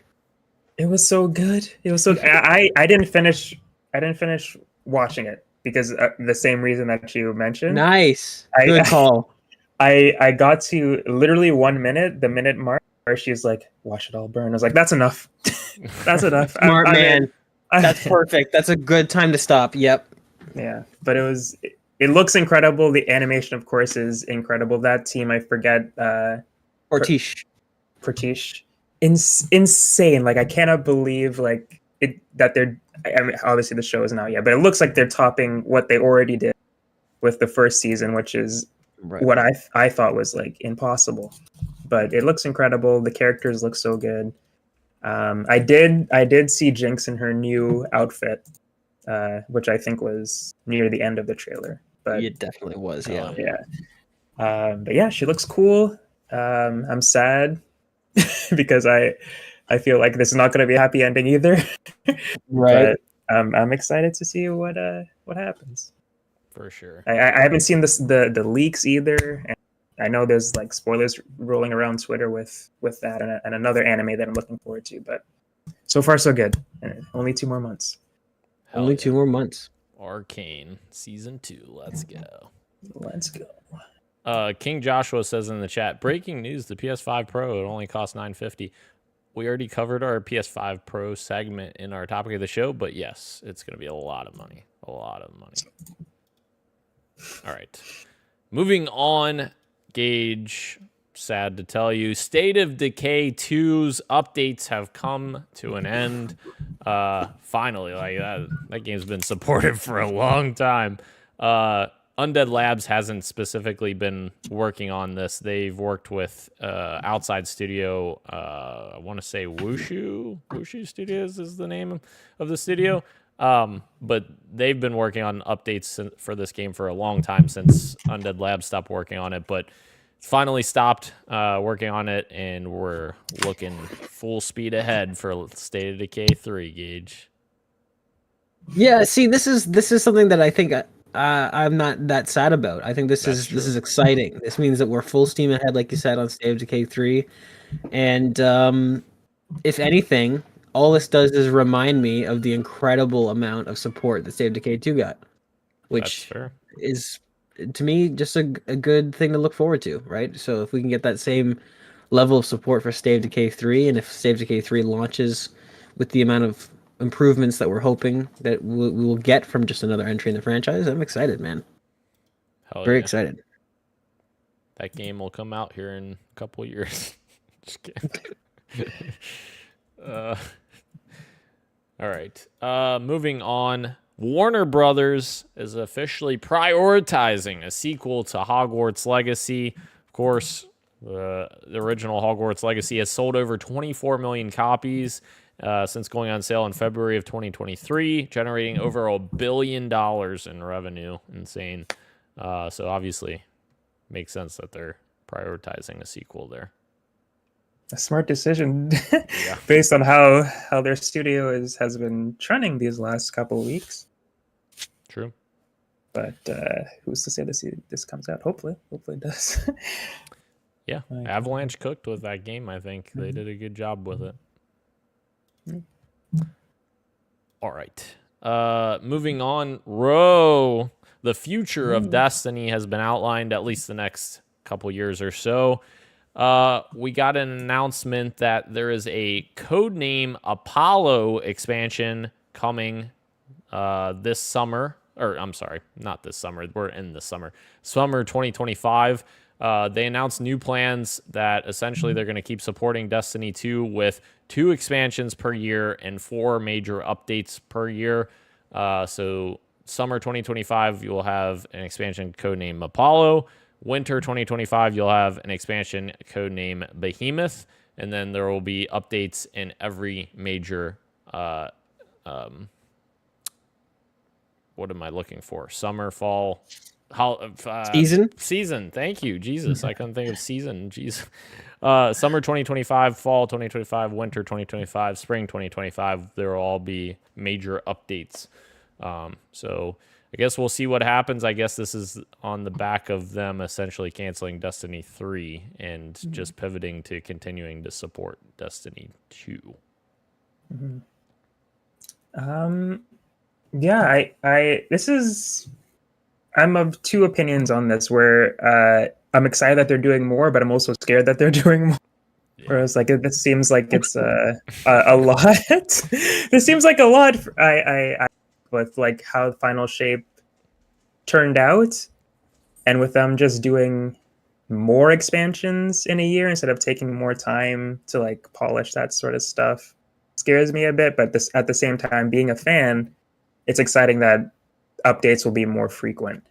It was so good. It was so. I didn't finish. I didn't finish watching it because the same reason that you mentioned. Nice. Good call. I got to literally 1 minute, the minute mark, where she's like, "Watch it all burn." I was like, "That's enough. That's enough." Smart man. That's perfect. That's a good time to stop. Yep. Yeah, but it looks incredible. The animation, of course, is incredible. That team, I forget. Portiche. Insane. Like, I cannot believe like it that they're. I mean, obviously the show is not yet, but it looks like they're topping what they already did with the first season, which is what I thought was like impossible. But it looks incredible. The characters look so good. I did see Jinx in her new outfit, which I think was near the end of the trailer. But it definitely was. Yeah. But yeah, she looks cool. I'm sad because I feel like this is not going to be a happy ending either. Right. But I'm excited to see what happens. For sure. I haven't seen the leaks either. And I know there's like spoilers rolling around Twitter with that and another anime that I'm looking forward to. But so far so good. And only 2 more months. Only 2 more months. Arcane Season 2. Let's go. Let's go. King Joshua says in the chat, breaking news, the PS5 Pro, it only costs $950. We already covered our PS5 Pro segment in our topic of the show, but yes, it's going to be a lot of money. A lot of money. All right. Moving on, Gage, sad to tell you, State of Decay 2's updates have come to an end. Finally, like that game's been supported for a long time. Undead Labs hasn't specifically been working on this. They've worked with outside studio. I want to say Wushu Studios is the name of the studio. But they've been working on updates for this game for a long time, since Undead Labs stopped working on it. But finally stopped working on it, and we're looking full speed ahead for State of Decay 3, Gage. Yeah, see, this is something that I think I'm not that sad about. I think this That's is exciting. This means that we're full steam ahead, like you said, on State of Decay 3. And if anything, all this does is remind me of the incredible amount of support that State of Decay 2 got, which is, to me, just a good thing to look forward to, right? So if we can get that same level of support for State of Decay 3, and if State of Decay 3 launches with the amount of improvements that we're hoping that we will get from just another entry in the franchise, I'm excited, man. Very excited. That game will come out here in a couple of years. Just kidding. All right. Moving on. Warner Brothers is officially prioritizing a sequel to Hogwarts Legacy. Of course, the original Hogwarts Legacy has sold over 24 million copies since going on sale in February of 2023, generating over $1 billion in revenue. Insane. So obviously, makes sense that they're prioritizing a sequel there. A smart decision, based on how their studio has been trending these last couple of weeks. True. But who's to say this comes out? Hopefully it does. Yeah, Avalanche cooked with that game. I think they did a good job with it. All right. Moving on. The future of Destiny has been outlined, at least the next couple years or so. We got an announcement that there is a Codename Apollo expansion coming this summer. Or, I'm sorry, not this summer. We're in the summer. Summer 2025. They announced new plans that essentially they're going to keep supporting Destiny 2 with 2 expansions per year and 4 major updates per year. So summer 2025, you will have an expansion codename Apollo. Winter 2025, you'll have an expansion codename Behemoth. And then there will be updates in every major what am I looking for? Summer, fall, season. Thank you, Jesus. I couldn't think of season. Jesus. Summer 2025, fall 2025, winter 2025, spring 2025. There will all be major updates. So I guess we'll see what happens. I guess this is on the back of them essentially canceling Destiny 3 and just pivoting to continuing to support Destiny 2. Yeah, I'm of two opinions on this, where I'm excited that they're doing more, but I'm also scared that they're doing more. Yeah. Whereas, like, it seems like it's a lot. This seems like a lot. I with like how Final Shape turned out, and with them just doing more expansions in a year instead of taking more time to like polish that sort of stuff, scares me a bit. But at the same time, being a fan, it's exciting that updates will be more frequent,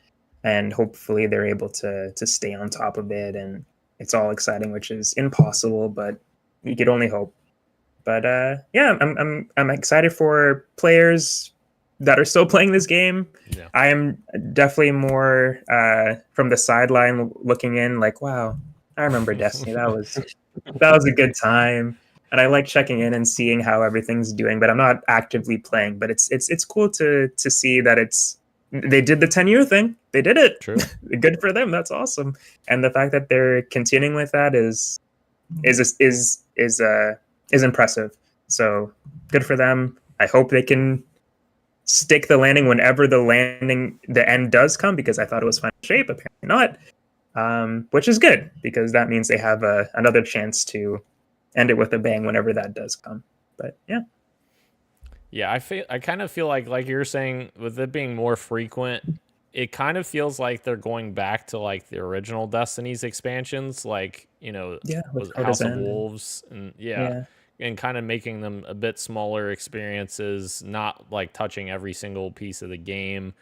and hopefully they're able to stay on top of it. And it's all exciting, which is impossible, but you could only hope. But yeah, I'm excited for players that are still playing this game. Yeah. I am definitely more from the sideline looking in, like, wow, I remember Destiny. That was a good time. And I like checking in and seeing how everything's doing, but I'm not actively playing. But it's cool to see that they did the 10-year thing. They did it. True. Good for them. That's awesome. And the fact that they're continuing with that is impressive. So good for them. I hope they can stick the landing whenever the end does come, because I thought it was Final Shape. Apparently not. Which is good, because that means they have another chance to end it with a bang whenever that does come. But yeah, I kind of feel like you're saying, with it being more frequent, it kind of feels like they're going back to like the original Destiny's expansions, like, you know, with House of End. Wolves and kind of making them a bit smaller experiences, not like touching every single piece of the game.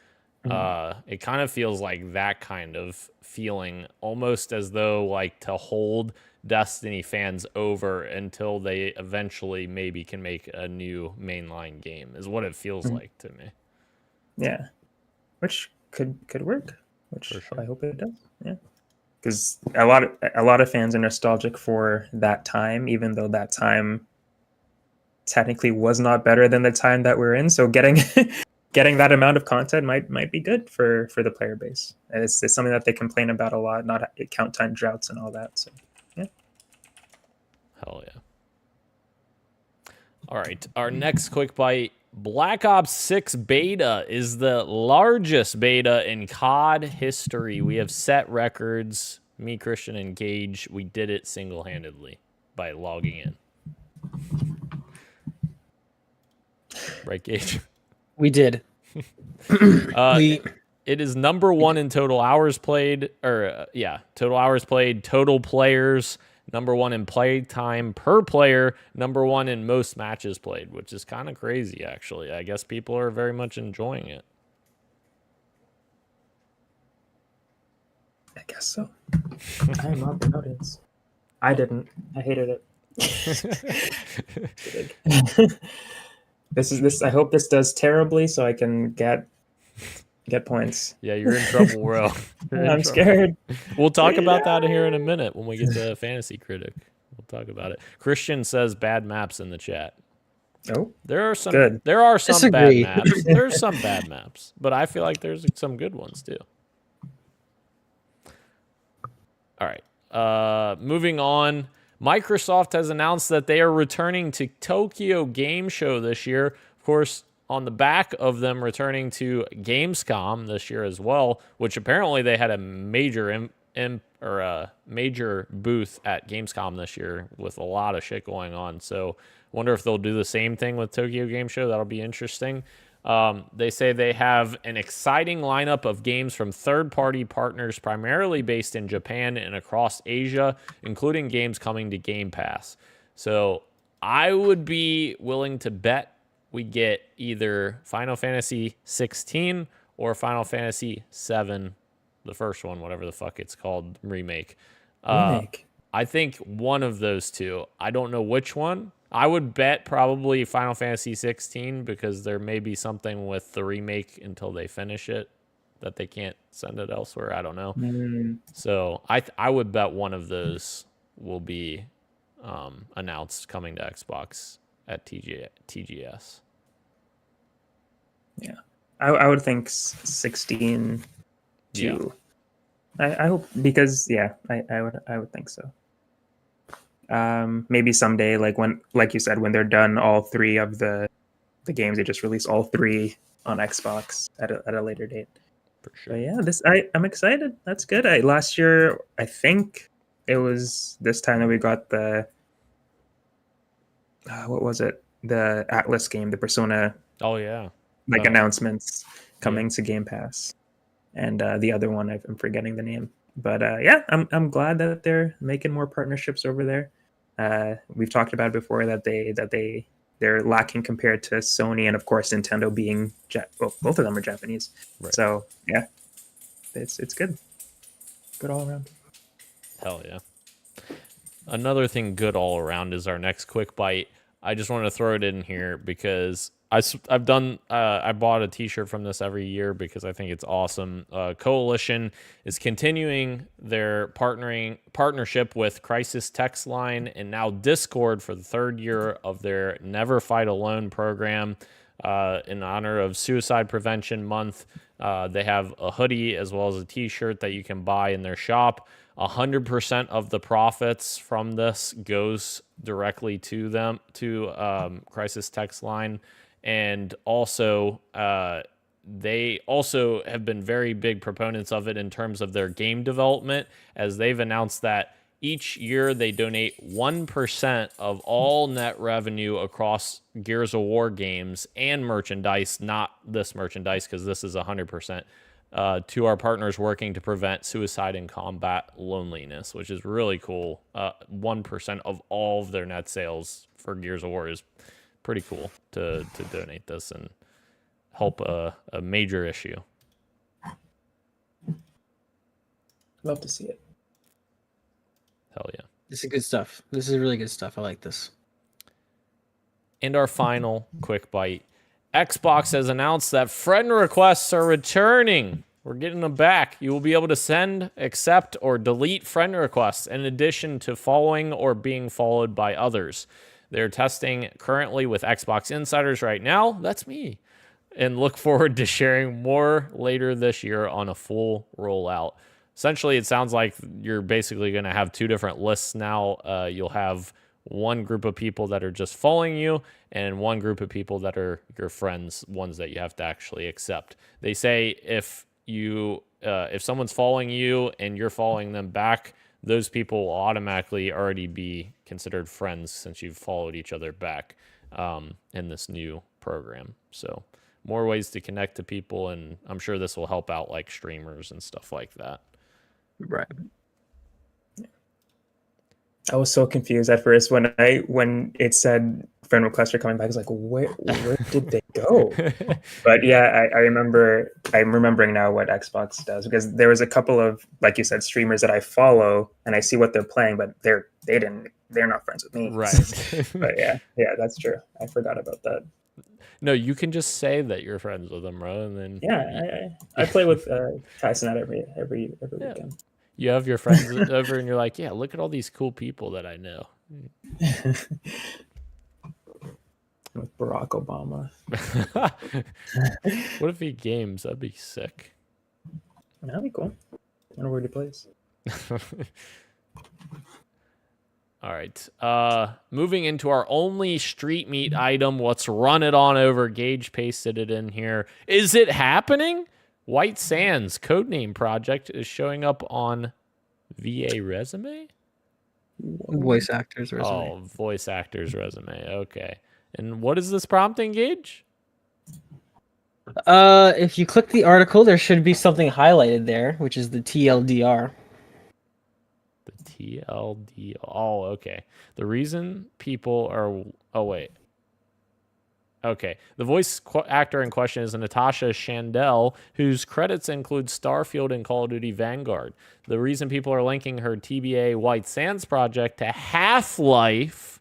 It kind of feels like that kind of feeling, almost as though like to hold Destiny fans over until they eventually maybe can make a new mainline game, is what it feels like to me. Yeah, which could work. Which For sure. I hope it does. Yeah, because a lot of fans are nostalgic for that time, even though that time technically was not better than the time that we're in. So getting getting that amount of content might be good for the player base. And it's something that they complain about a lot, not count time droughts and all that. So yeah. Hell yeah. All right, our next quick bite. Black Ops 6 beta is the largest beta in COD history. We have set records. Me, Christian, and Gage, we did it single-handedly by logging in. Right, Gage? We did. It is number one in total hours played, total hours played, total players, number one in play time per player, number one in most matches played, which is kind of crazy, actually. I guess people are very much enjoying it. I guess so. I am not the audience. I didn't. I hated it. This. I hope this does terribly so I can get points. Yeah, you're in trouble, bro. I'm scared. We'll talk about that here in a minute when we get to Fantasy Critic. We'll talk about it. Christian says bad maps in the chat. Oh, there are some. good. There are some Disagree. bad maps. There's some bad maps, but I feel like there's some good ones too. All right. Moving on. Microsoft has announced that they are returning to Tokyo Game Show this year. Of course, on the back of them returning to Gamescom this year as well, which apparently they had a major major booth at Gamescom this year with a lot of shit going on. So wonder if they'll do the same thing with Tokyo Game Show. That'll be interesting. They say they have an exciting lineup of games from third-party partners, primarily based in Japan and across Asia, including games coming to Game Pass. So I would be willing to bet we get either Final Fantasy 16 or Final Fantasy 7, the first one, whatever the fuck it's called, remake. I think one of those two. I don't know which one. I would bet probably Final Fantasy 16 because there may be something with the remake until they finish it that they can't send it elsewhere. I don't know. So I would bet one of those will be announced coming to Xbox at TGS. Yeah, I would think 16 too. Yeah. I hope, because I would think so. Maybe someday, like you said, when they're done all three of the games, they just release all three on Xbox at a later date. For sure. But yeah, I'm excited. That's good. Last year, I think it was this time that we got the what was it? The Atlas game, the Persona. Oh yeah. Announcements coming to Game Pass, and the other one I'm forgetting the name. But I'm glad that they're making more partnerships over there. We've talked about it before that they're lacking compared to Sony and of course Nintendo being both of them are Japanese. Right. So yeah, it's good all around. Hell yeah. Another thing good all around is our next quick bite. I just wanted to throw it in here because I bought a t-shirt from this every year because I think it's awesome. Coalition is continuing their partnership with Crisis Text Line and now Discord for the third year of their Never Fight Alone program in honor of Suicide Prevention Month. They have a hoodie as well as a t-shirt that you can buy in their shop. 100% of the profits from this goes directly to them, to Crisis Text Line. And also, they also have been very big proponents of it in terms of their game development, as they've announced that each year they donate 1% of all net revenue across Gears of War games and merchandise, not this merchandise because this is 100%, to our partners working to prevent suicide and combat loneliness, which is really cool. 1% of all of their net sales for Gears of War is pretty cool to donate this and help a major issue. Love to see it. Hell yeah. This is good stuff. This is really good stuff. I like this. And our final quick bite. Xbox has announced that friend requests are returning. We're getting them back. You will be able to send, accept, or delete friend requests in addition to following or being followed by others. They're testing currently with Xbox insiders right now. That's me. And look forward to sharing more later this year on a full rollout. Essentially, it sounds like you're basically going to have two different lists now. You'll have one group of people that are just following you and one group of people that are your friends, ones that you have to actually accept. They say if someone's following you and you're following them back, those people will automatically already be considered friends since you've followed each other back in this new program. So more ways to connect to people, and I'm sure this will help out like streamers and stuff like that. Right. I was so confused at first when it said friend requests are coming back. I was like, where did they go? But yeah, I'm remembering now what Xbox does, because there was a couple of, like you said, streamers that I follow and I see what they're playing, but they're not friends with me. Right. But yeah, that's true. I forgot about that. No, you can just say that you're friends with them, bro, and then I play with Tyson every weekend. You have your friends over, and you're like, yeah, look at all these cool people that I know. With Barack Obama. What if he games? That'd be sick. That'd be cool. I wonder where he plays. All right. Moving into our only street meat item. Let's run it on over. Gage pasted it in here. Is it happening? White Sands codename project is showing up on VA resume? Voice actor's resume. Oh, voice actor's resume. Okay. And what is this prompting, Gage? If you click the article, there should be something highlighted there, which is the TLDR. The TLD. Oh, okay. The reason people are... Oh, wait. Okay. The voice actor in question is Natasha Chandel, whose credits include Starfield and Call of Duty Vanguard. The reason people are linking her TBA White Sands project to Half-Life,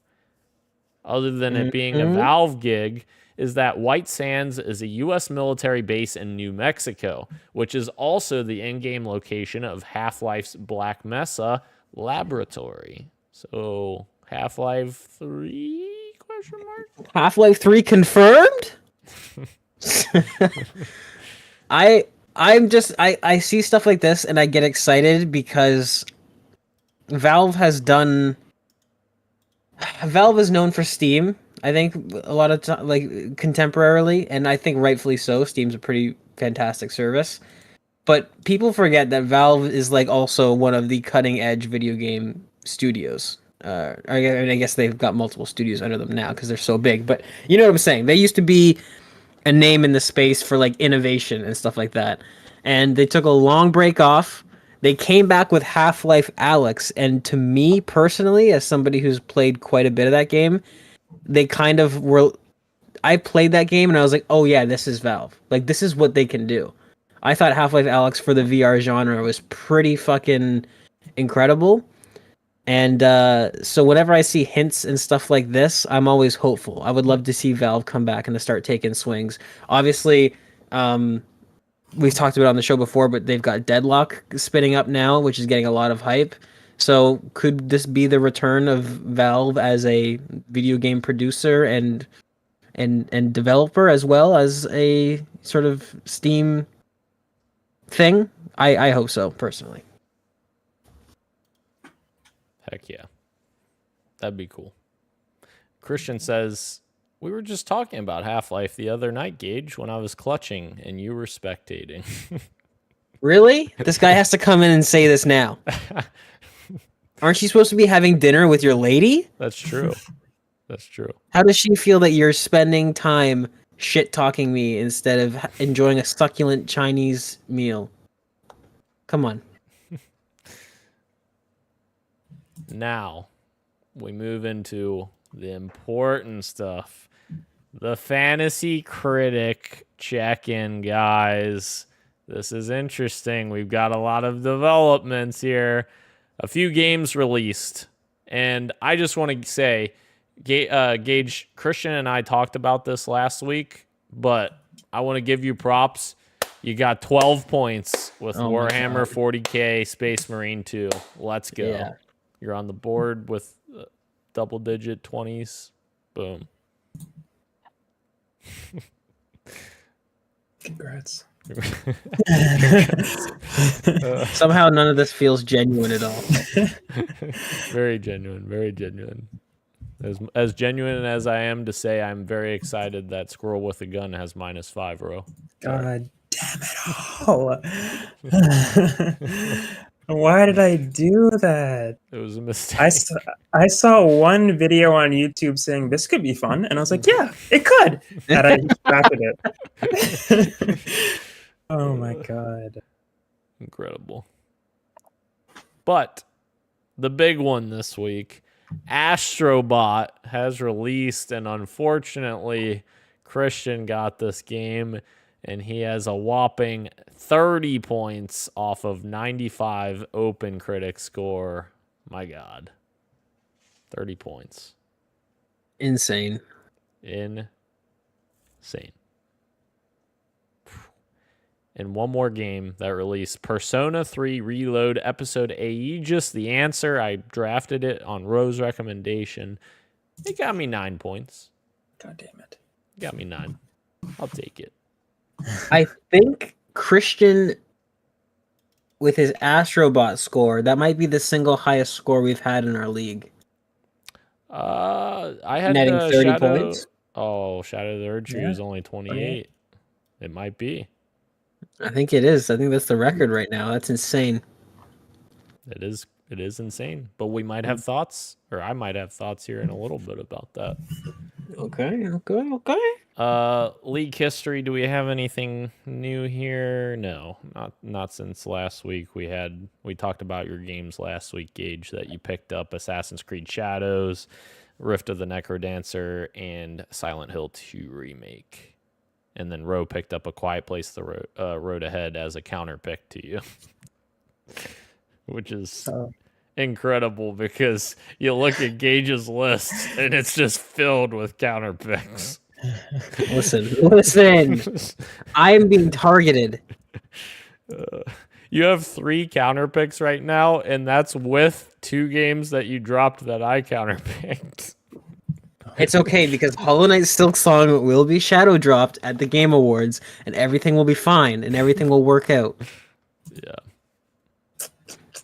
other than it being a Valve gig, is that White Sands is a U.S. military base in New Mexico, which is also the in-game location of Half-Life's Black Mesa laboratory. So, Half-Life 3? Half-Life 3 confirmed? I see stuff like this and I get excited because Valve is known for Steam. I think a lot of like contemporarily, and I think rightfully so. Steam's a pretty fantastic service, but people forget that Valve is like also one of the cutting edge video game studios. I guess they've got multiple studios under them now because they're so big. But you know what I'm saying? They used to be a name in the space for like innovation and stuff like that, and they took a long break off. They came back with Half-Life Alyx, and to me personally, as somebody who's played quite a bit of that game, they kind of were... I played that game and I was like, oh yeah, this is Valve. Like, this is what they can do. I thought Half-Life Alyx for the VR genre was pretty fucking incredible. And so whenever I see hints and stuff like this, I'm always hopeful. I would love to see Valve come back and to start taking swings. Obviously, we've talked about it on the show before, but they've got Deadlock spinning up now, which is getting a lot of hype. So could this be the return of Valve as a video game producer and developer as well as a sort of Steam thing? I hope so, personally. Heck yeah. That'd be cool. Christian says, we were just talking about Half-Life the other night, Gage, when I was clutching and you were spectating. Really? This guy has to come in and say this now. Aren't you supposed to be having dinner with your lady? That's true. That's true. How does she feel that you're spending time shit talking me instead of enjoying a succulent Chinese meal. Come on. Now, we move into the important stuff. The Fantasy Critic check-in, guys. This is interesting. We've got a lot of developments here. A few games released. And I just want to say, Gage, Christian and I talked about this last week, but I want to give you props. You got 12 points with Warhammer 40K Space Marine 2. Let's go. Yeah. You're on the board with double-digit 20s. Boom. Congrats. Somehow none of this feels genuine at all. Very genuine, very genuine. As genuine as I am to say I'm very excited that Squirrel with a Gun has -5, bro. God damn it all. Why did I do that? It was a mistake. I saw one video on YouTube saying this could be fun, and I was like, yeah, it could. And I scrapped it. Oh my god. Incredible. But the big one this week, Astrobot has released, and unfortunately, Christian got this game, and he has a whopping 30 points off of 95 Open Critic score. My God. 30 points. Insane. Insane. And one more game that released, Persona 3 Reload Episode Aegis The Answer. I drafted it on Ro's recommendation. It got me 9 points. God damn it. Got me 9. I'll take it. I think Christian, with his Astrobot score, that might be the single highest score we've had in our league. I had Netting 30 Shadow. points. Oh, Shadow of the Erdtree was only 28. It might be. I think it is. I think that's the record right now. That's insane. It is insane. But we might have thoughts, or I might have thoughts here in a little bit about that. Okay. League history, do we have anything new here? No, not since last week. We talked about your games last week, Gage, that you picked up: Assassin's Creed Shadows, Rift of the Necrodancer, and Silent Hill 2 Remake. And then Ro picked up A Quiet Place: The Road Ahead as a counter pick to you, which is incredible because you look at Gage's list and it's just filled with counter picks. Listen. I am being targeted. You have 3 counter picks right now, and that's with 2 games that you dropped that I counter picked. It's okay because Hollow Knight Silk Song will be shadow dropped at the Game Awards, and everything will be fine, and everything will work out. Yeah,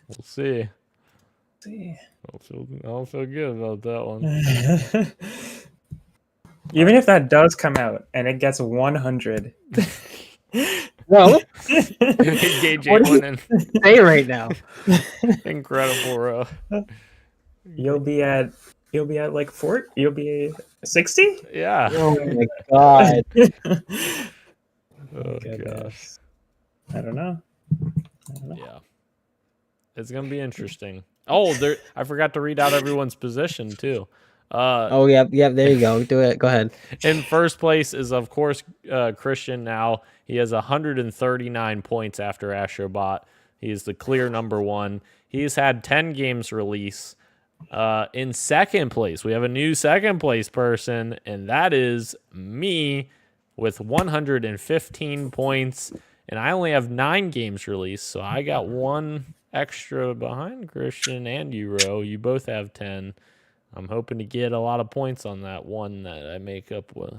we'll see. I don't feel good about that one. Even if that does come out and it gets 100. Well, Gage what do you winning. say right now? Incredible, Ro. You'll be at like 40. You'll be 60. Yeah. Oh my god. Oh gosh. I don't know. Yeah. It's gonna be interesting. Oh, I forgot to read out everyone's position too. Yeah, there you go. Do it. Go ahead. In first place is, of course, Christian now. He has 139 points after Astrobot. He is the clear number 1. He's had 10 games release. In second place, we have a new second place person, and that is me with 115 points. And I only have 9 games released, so I got 1 extra behind Christian and you, Ro. You both have 10. I'm hoping to get a lot of points on that one that I make up with,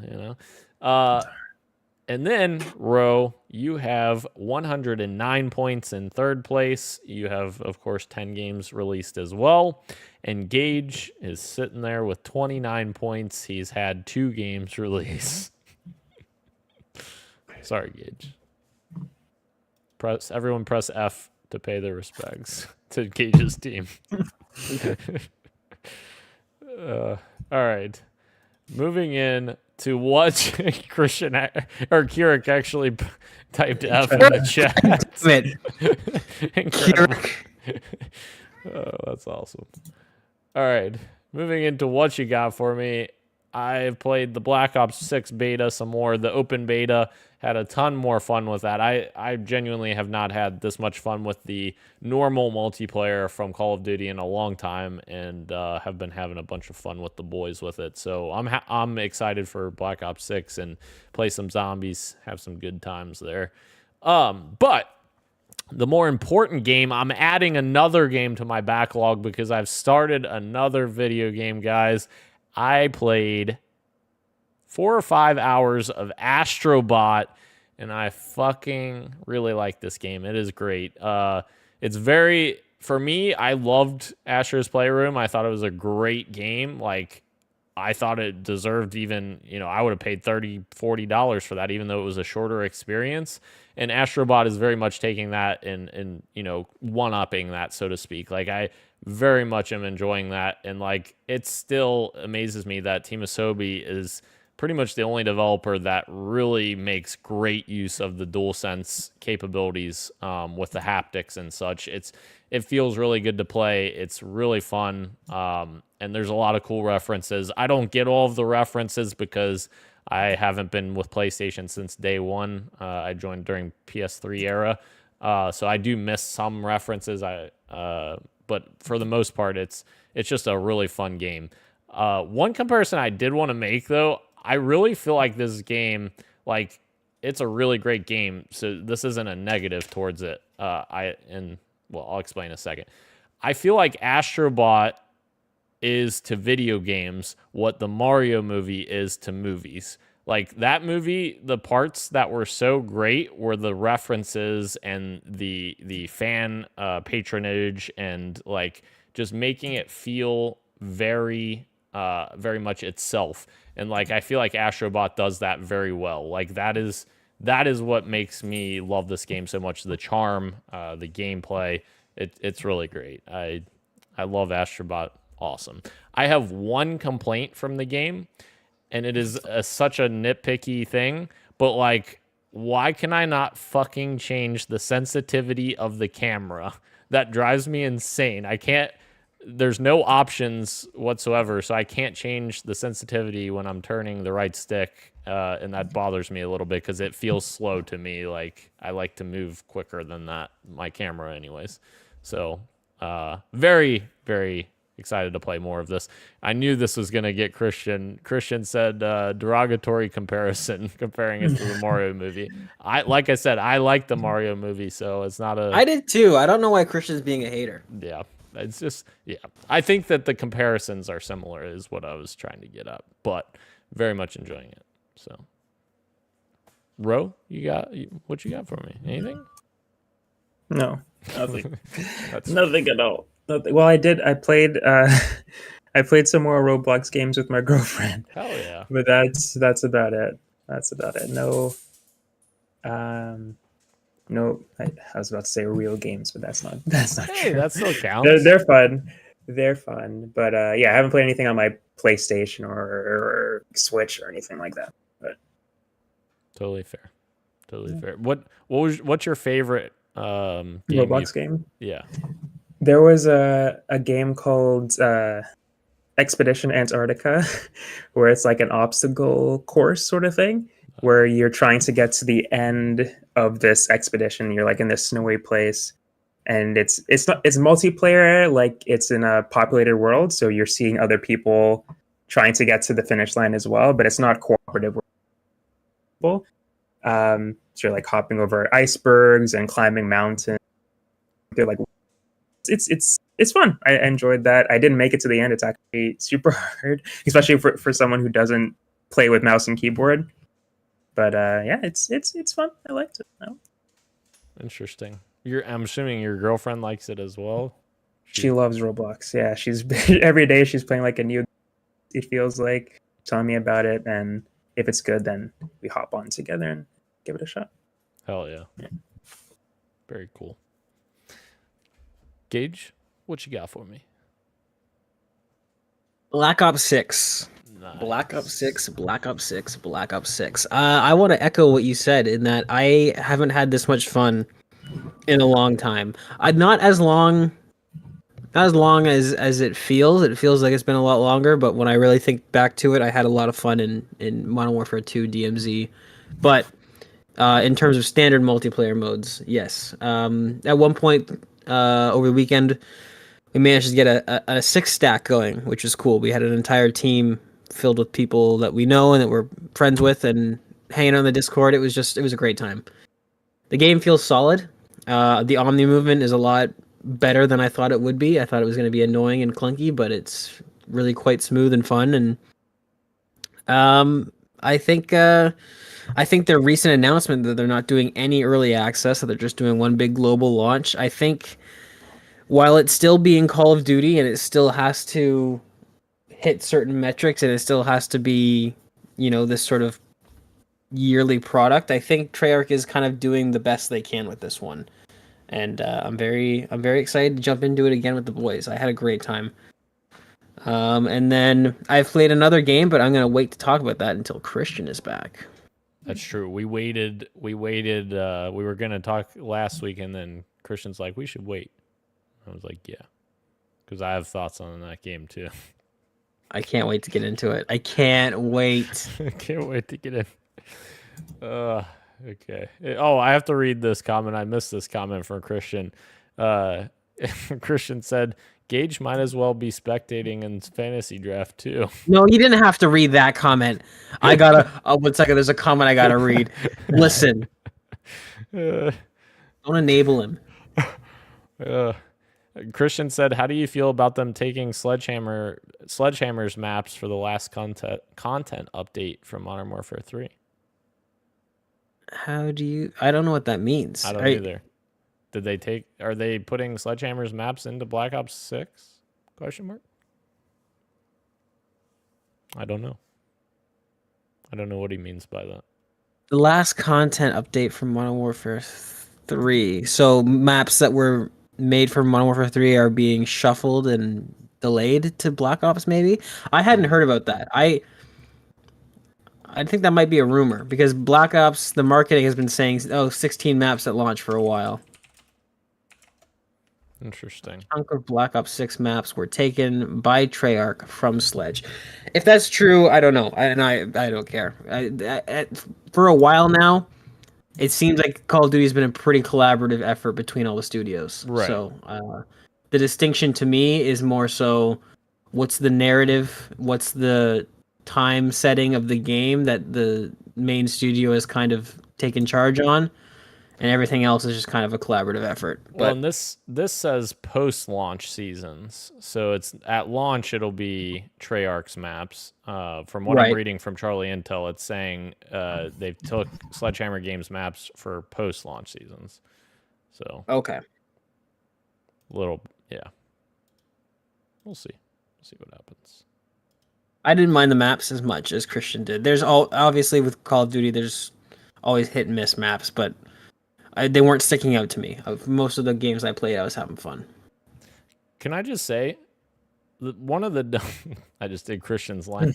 And then, Ro, you have 109 points in third place. You have, of course, 10 games released as well. And Gage is sitting there with 29 points. He's had 2 games released. Sorry, Gage. Everyone press F to pay their respects to Gage's team. All right. Moving in to watch Christian or Keurig actually typed F in the chat. Damn it. Incredible. Oh, that's awesome. All right, moving into what you got for me. I've played the Black Ops 6 beta some more. The open beta, had a ton more fun with that. I genuinely have not had this much fun with the normal multiplayer from Call of Duty in a long time, and have been having a bunch of fun with the boys with it. So I'm excited for Black Ops 6 and play some zombies, have some good times there. But the more important game, I'm adding another game to my backlog because I've started another video game, guys. I played 4 or 5 hours of Astrobot, and I fucking really like this game. It is great. It's very, for me, I loved Astro's Playroom. I thought it was a great game. Like, I thought it deserved even, I would have paid $30, $40 for that, even though it was a shorter experience. And Astrobot is very much taking that and one-upping that, so to speak. Like, I very much am enjoying that. And, like, it still amazes me that Team Asobi is pretty much the only developer that really makes great use of the DualSense capabilities with the haptics and such. It feels really good to play. It's really fun. And there's a lot of cool references. I don't get all of the references because I haven't been with PlayStation since day one. I joined during PS3 era. So I do miss some references. But for the most part, it's just a really fun game. One comparison I did want to make, though, I really feel like this game, like, it's a really great game. So this isn't a negative towards it. I'll explain in a second. I feel like Astrobot is to video games what the Mario movie is to movies. Like, that movie, the parts that were so great were the references and the fan patronage and, like, just making it feel very much itself. And, like, I feel like Astrobot does that very well. Like, that is what makes me love this game so much. The charm, the gameplay, it's really great. I love Astrobot. Awesome. I have one complaint from the game, and it is such a nitpicky thing, but, like, why can I not fucking change the sensitivity of the camera? That drives me insane. I can't. There's no options whatsoever, so I can't change the sensitivity when I'm turning the right stick, and that bothers me a little bit because it feels slow to me. Like, I like to move quicker than that, my camera anyways. So, very, very excited to play more of this. I knew this was going to get Christian. Christian said derogatory comparison, comparing it to the Mario movie. Like I said, I like the Mario movie, so it's not a... I did too. I don't know why Christian's being a hater. Yeah. It's just, yeah. I think that the comparisons are similar is what I was trying to get at, but very much enjoying it. So, Ro, what you got for me? Anything? No, nothing. Nothing at all. Nothing. Well, I played I played some more Roblox games with my girlfriend. Hell yeah. But that's about it. That's about it. No, I was about to say real games, but that's not Hey, true. that still counts. They're fun. They're fun. But yeah, I haven't played anything on my PlayStation or Switch or anything like that. But Totally fair. Totally fair. What's your favorite game? Roblox game? Yeah. There was a game called Expedition Antarctica, where it's like an obstacle course sort of thing, where you're trying to get to the end of this expedition. You're like in this snowy place, and it's multiplayer, like it's in a populated world, so you're seeing other people trying to get to the finish line as well, but it's not cooperative. So you're like hopping over icebergs and climbing mountains. They're like, it's fun. I enjoyed that. I didn't make it to the end. It's actually super hard, especially for someone who doesn't play with mouse and keyboard. But yeah, it's fun. I liked it. No? Interesting. I'm assuming your girlfriend likes it as well. She loves Roblox. Yeah, she's every day she's playing like a new. It feels like telling me about it, and if it's good, then we hop on together and give it a shot. Hell yeah. Very cool. Gage, what you got for me? Black Ops 6. Nice. Black Ops 6, Black Ops 6, Black Ops 6. I want to echo what you said in that I haven't had this much fun in a long time. Not as long as it feels. It feels like it's been a lot longer, but when I really think back to it, I had a lot of fun in Modern Warfare 2 DMZ. But in terms of standard multiplayer modes, yes. At one point over the weekend, we managed to get a 6-stack going, which was cool. We had an entire team filled with people that we know and that we're friends with and hanging on the Discord. It was a great time. The game feels solid. The Omni movement is a lot better than I thought it would be. I thought it was going to be annoying and clunky, but it's really quite smooth and fun. And I think their recent announcement that they're not doing any early access, that they're just doing one big global launch, I think while it's still being Call of Duty and it still has to hit certain metrics and it still has to be, this sort of yearly product, I think Treyarch is kind of doing the best they can with this one. And I'm very excited to jump into it again with the boys. I had a great time. And then I've played another game, but I'm going to wait to talk about that until Christian is back. That's true. We waited. We were going to talk last week, and then Christian's like, we should wait. I was like, yeah. Because I have thoughts on that game, too. I can't wait to get into it. I can't wait. I can't wait to get in. Okay. Oh, I have to read this comment. I missed this comment from Christian. Christian said, Gage might as well be spectating in fantasy draft too. No, you didn't have to read that comment. I gotta. 1 second. There's a comment I gotta read. Listen. Don't enable him. Christian said, "How do you feel about them taking Sledgehammer's maps for the last content update from Modern Warfare 3?" I don't know what that means. I don't either. Are they putting Sledgehammer's maps into Black Ops 6? Question mark. I don't know. I don't know what he means by that. The last content update from Modern Warfare 3. So maps that were made for Modern Warfare 3 are being shuffled and delayed to Black Ops, maybe? I hadn't heard about that. I think that might be a rumor because Black Ops, the marketing has been saying, 16 maps at launch for a while. Interesting. A chunk of Black Ops 6 maps were taken by Treyarch from Sledge. If that's true, I don't know. I don't care. For a while now, it seems like Call of Duty has been a pretty collaborative effort between all the studios. Right. So the distinction to me is more so what's the narrative, what's the time setting of the game that the main studio has kind of taken charge on, and everything else is just kind of a collaborative effort. Well, and this says post-launch seasons, so it's at launch it'll be Treyarch's maps. From what I'm reading from Charlie Intel, it's saying they took Sledgehammer Games maps for post-launch seasons. So okay, we'll see. We'll see what happens. I didn't mind the maps as much as Christian did. There's obviously with Call of Duty, there's always hit and miss maps, but they weren't sticking out to me. Of most of the games I played, I was having fun. Can I just say, one of the I just did Christian's line.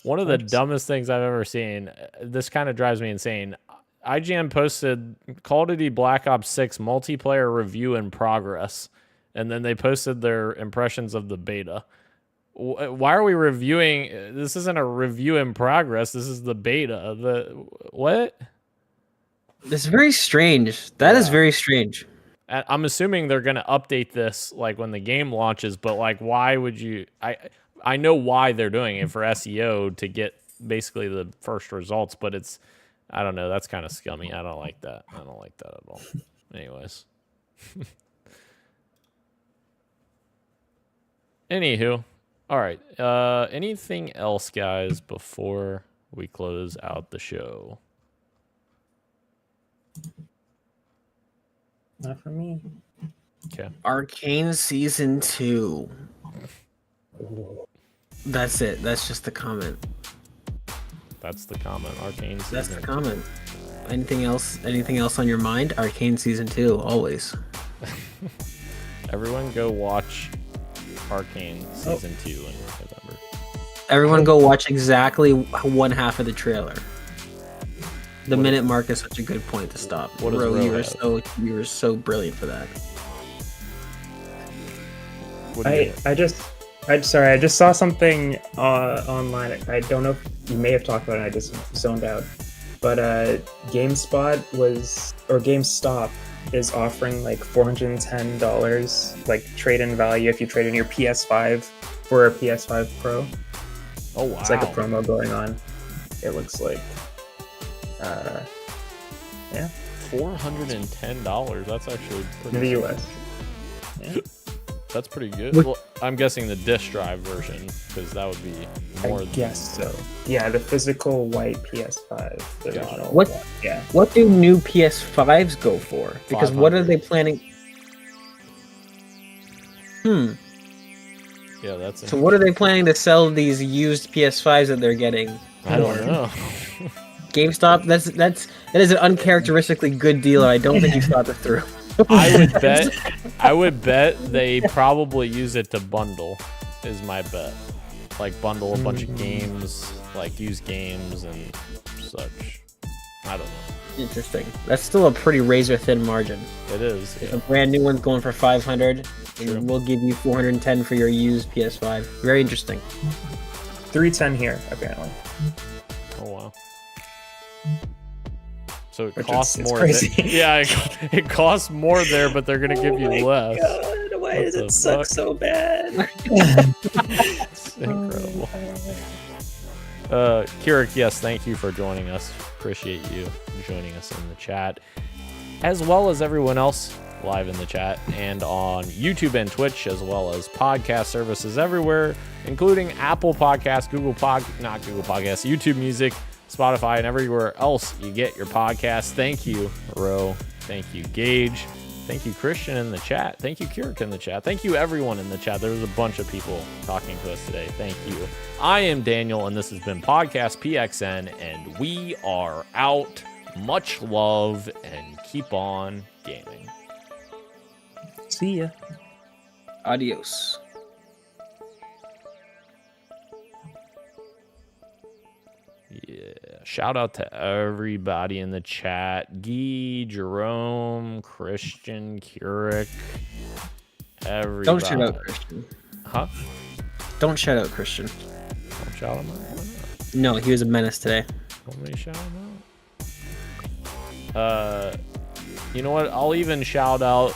One of the dumbest things I've ever seen. This kind of drives me insane. IGN posted Call of Duty Black Ops 6 multiplayer review in progress, and then they posted their impressions of the beta. Why are we reviewing? This isn't a review in progress. This is the beta. What? It's very strange. That is very strange. I'm assuming they're going to update this like when the game launches, but like, why would you? I know why they're doing it for SEO to get basically the first results, but I don't know. That's kind of scummy. I don't like that. I don't like that at all. Anyways. Anywho. All right. Anything else, guys, before we close out the show? Not for me. Okay. Arcane Season 2. That's it. That's just the comment. That's the comment. Arcane Season. That's the comment. Anything else? Anything else on your mind? Arcane Season 2, always. Everyone go watch Arcane Season 2 in November. Everyone go watch exactly one half of the trailer. The minute mark is such a good point to stop. What does Ro, Ro you were so brilliant for that. What do you I just saw something online. I don't know if you may have talked about it. I just zoned out. But GameStop is offering like $410 like trade-in value if you trade in your PS5 for a PS5 Pro. Oh wow! It's like a promo going on. It looks like, yeah. $410. That's actually pretty. In the US. Yeah. That's pretty good. Well, I'm guessing the disk drive version, because that would be more. I guess so. Yeah, the physical white PS5. The Gotcha. original What- one. Yeah. What do new PS5s go for? Because what are 500. they planning? Yeah, that's. So what are they planning to sell these used PS5s that they're getting? I don't know. GameStop. That is an uncharacteristically good deal. And I don't think you've thought it through. I would bet they probably use it to bundle. Is my bet. Like bundle a bunch of games, like used games and such. I don't know. Interesting. That's still a pretty razor thin margin. It is. If Yeah. a brand new one's going for 500, True. and we'll give you 410 for your used PS5. Very interesting. 310 here, apparently. Oh wow. So it Which costs is more. crazy. Yeah, it costs more there, but they're gonna give you less. God, why What does the it suck fuck? so bad? It's incredible. Kirik, yes, thank you for joining us. Appreciate you joining us in the chat, as well as everyone else live in the chat and on YouTube and Twitch, as well as podcast services everywhere, including Apple Podcasts, YouTube Music, Spotify, and everywhere else you get your podcasts. Thank you, Ro. Thank you, Gage. Thank you, Christian, in the chat. Thank you, Kirik, in the chat. Thank you, everyone in the chat. There was a bunch of people talking to us today. Thank you. I am Daniel, and this has been Podcast PXN, and we are out. Much love, and keep on gaming. See ya. Adios. Yeah. Shout out to everybody in the chat. Guy, Jerome, Christian, Kirik, everybody. Don't shout out Christian. Huh? Don't shout out Christian. Don't shout him out. Why not? No, he was a menace today. Want me to shout him out? You know what? I'll even shout out.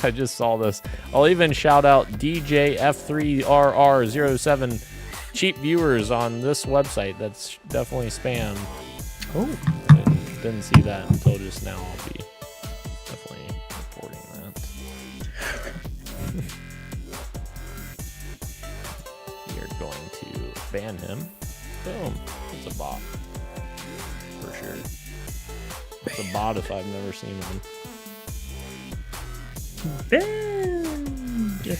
I just saw this. I'll even shout out DJ F3RR07 cheap viewers on this website. That's definitely spam. Oh. Didn't see that until just now. I'll be definitely reporting that. We are going to ban him. Boom. It's a bot. For sure. It's a bot if I've never seen one. Banned.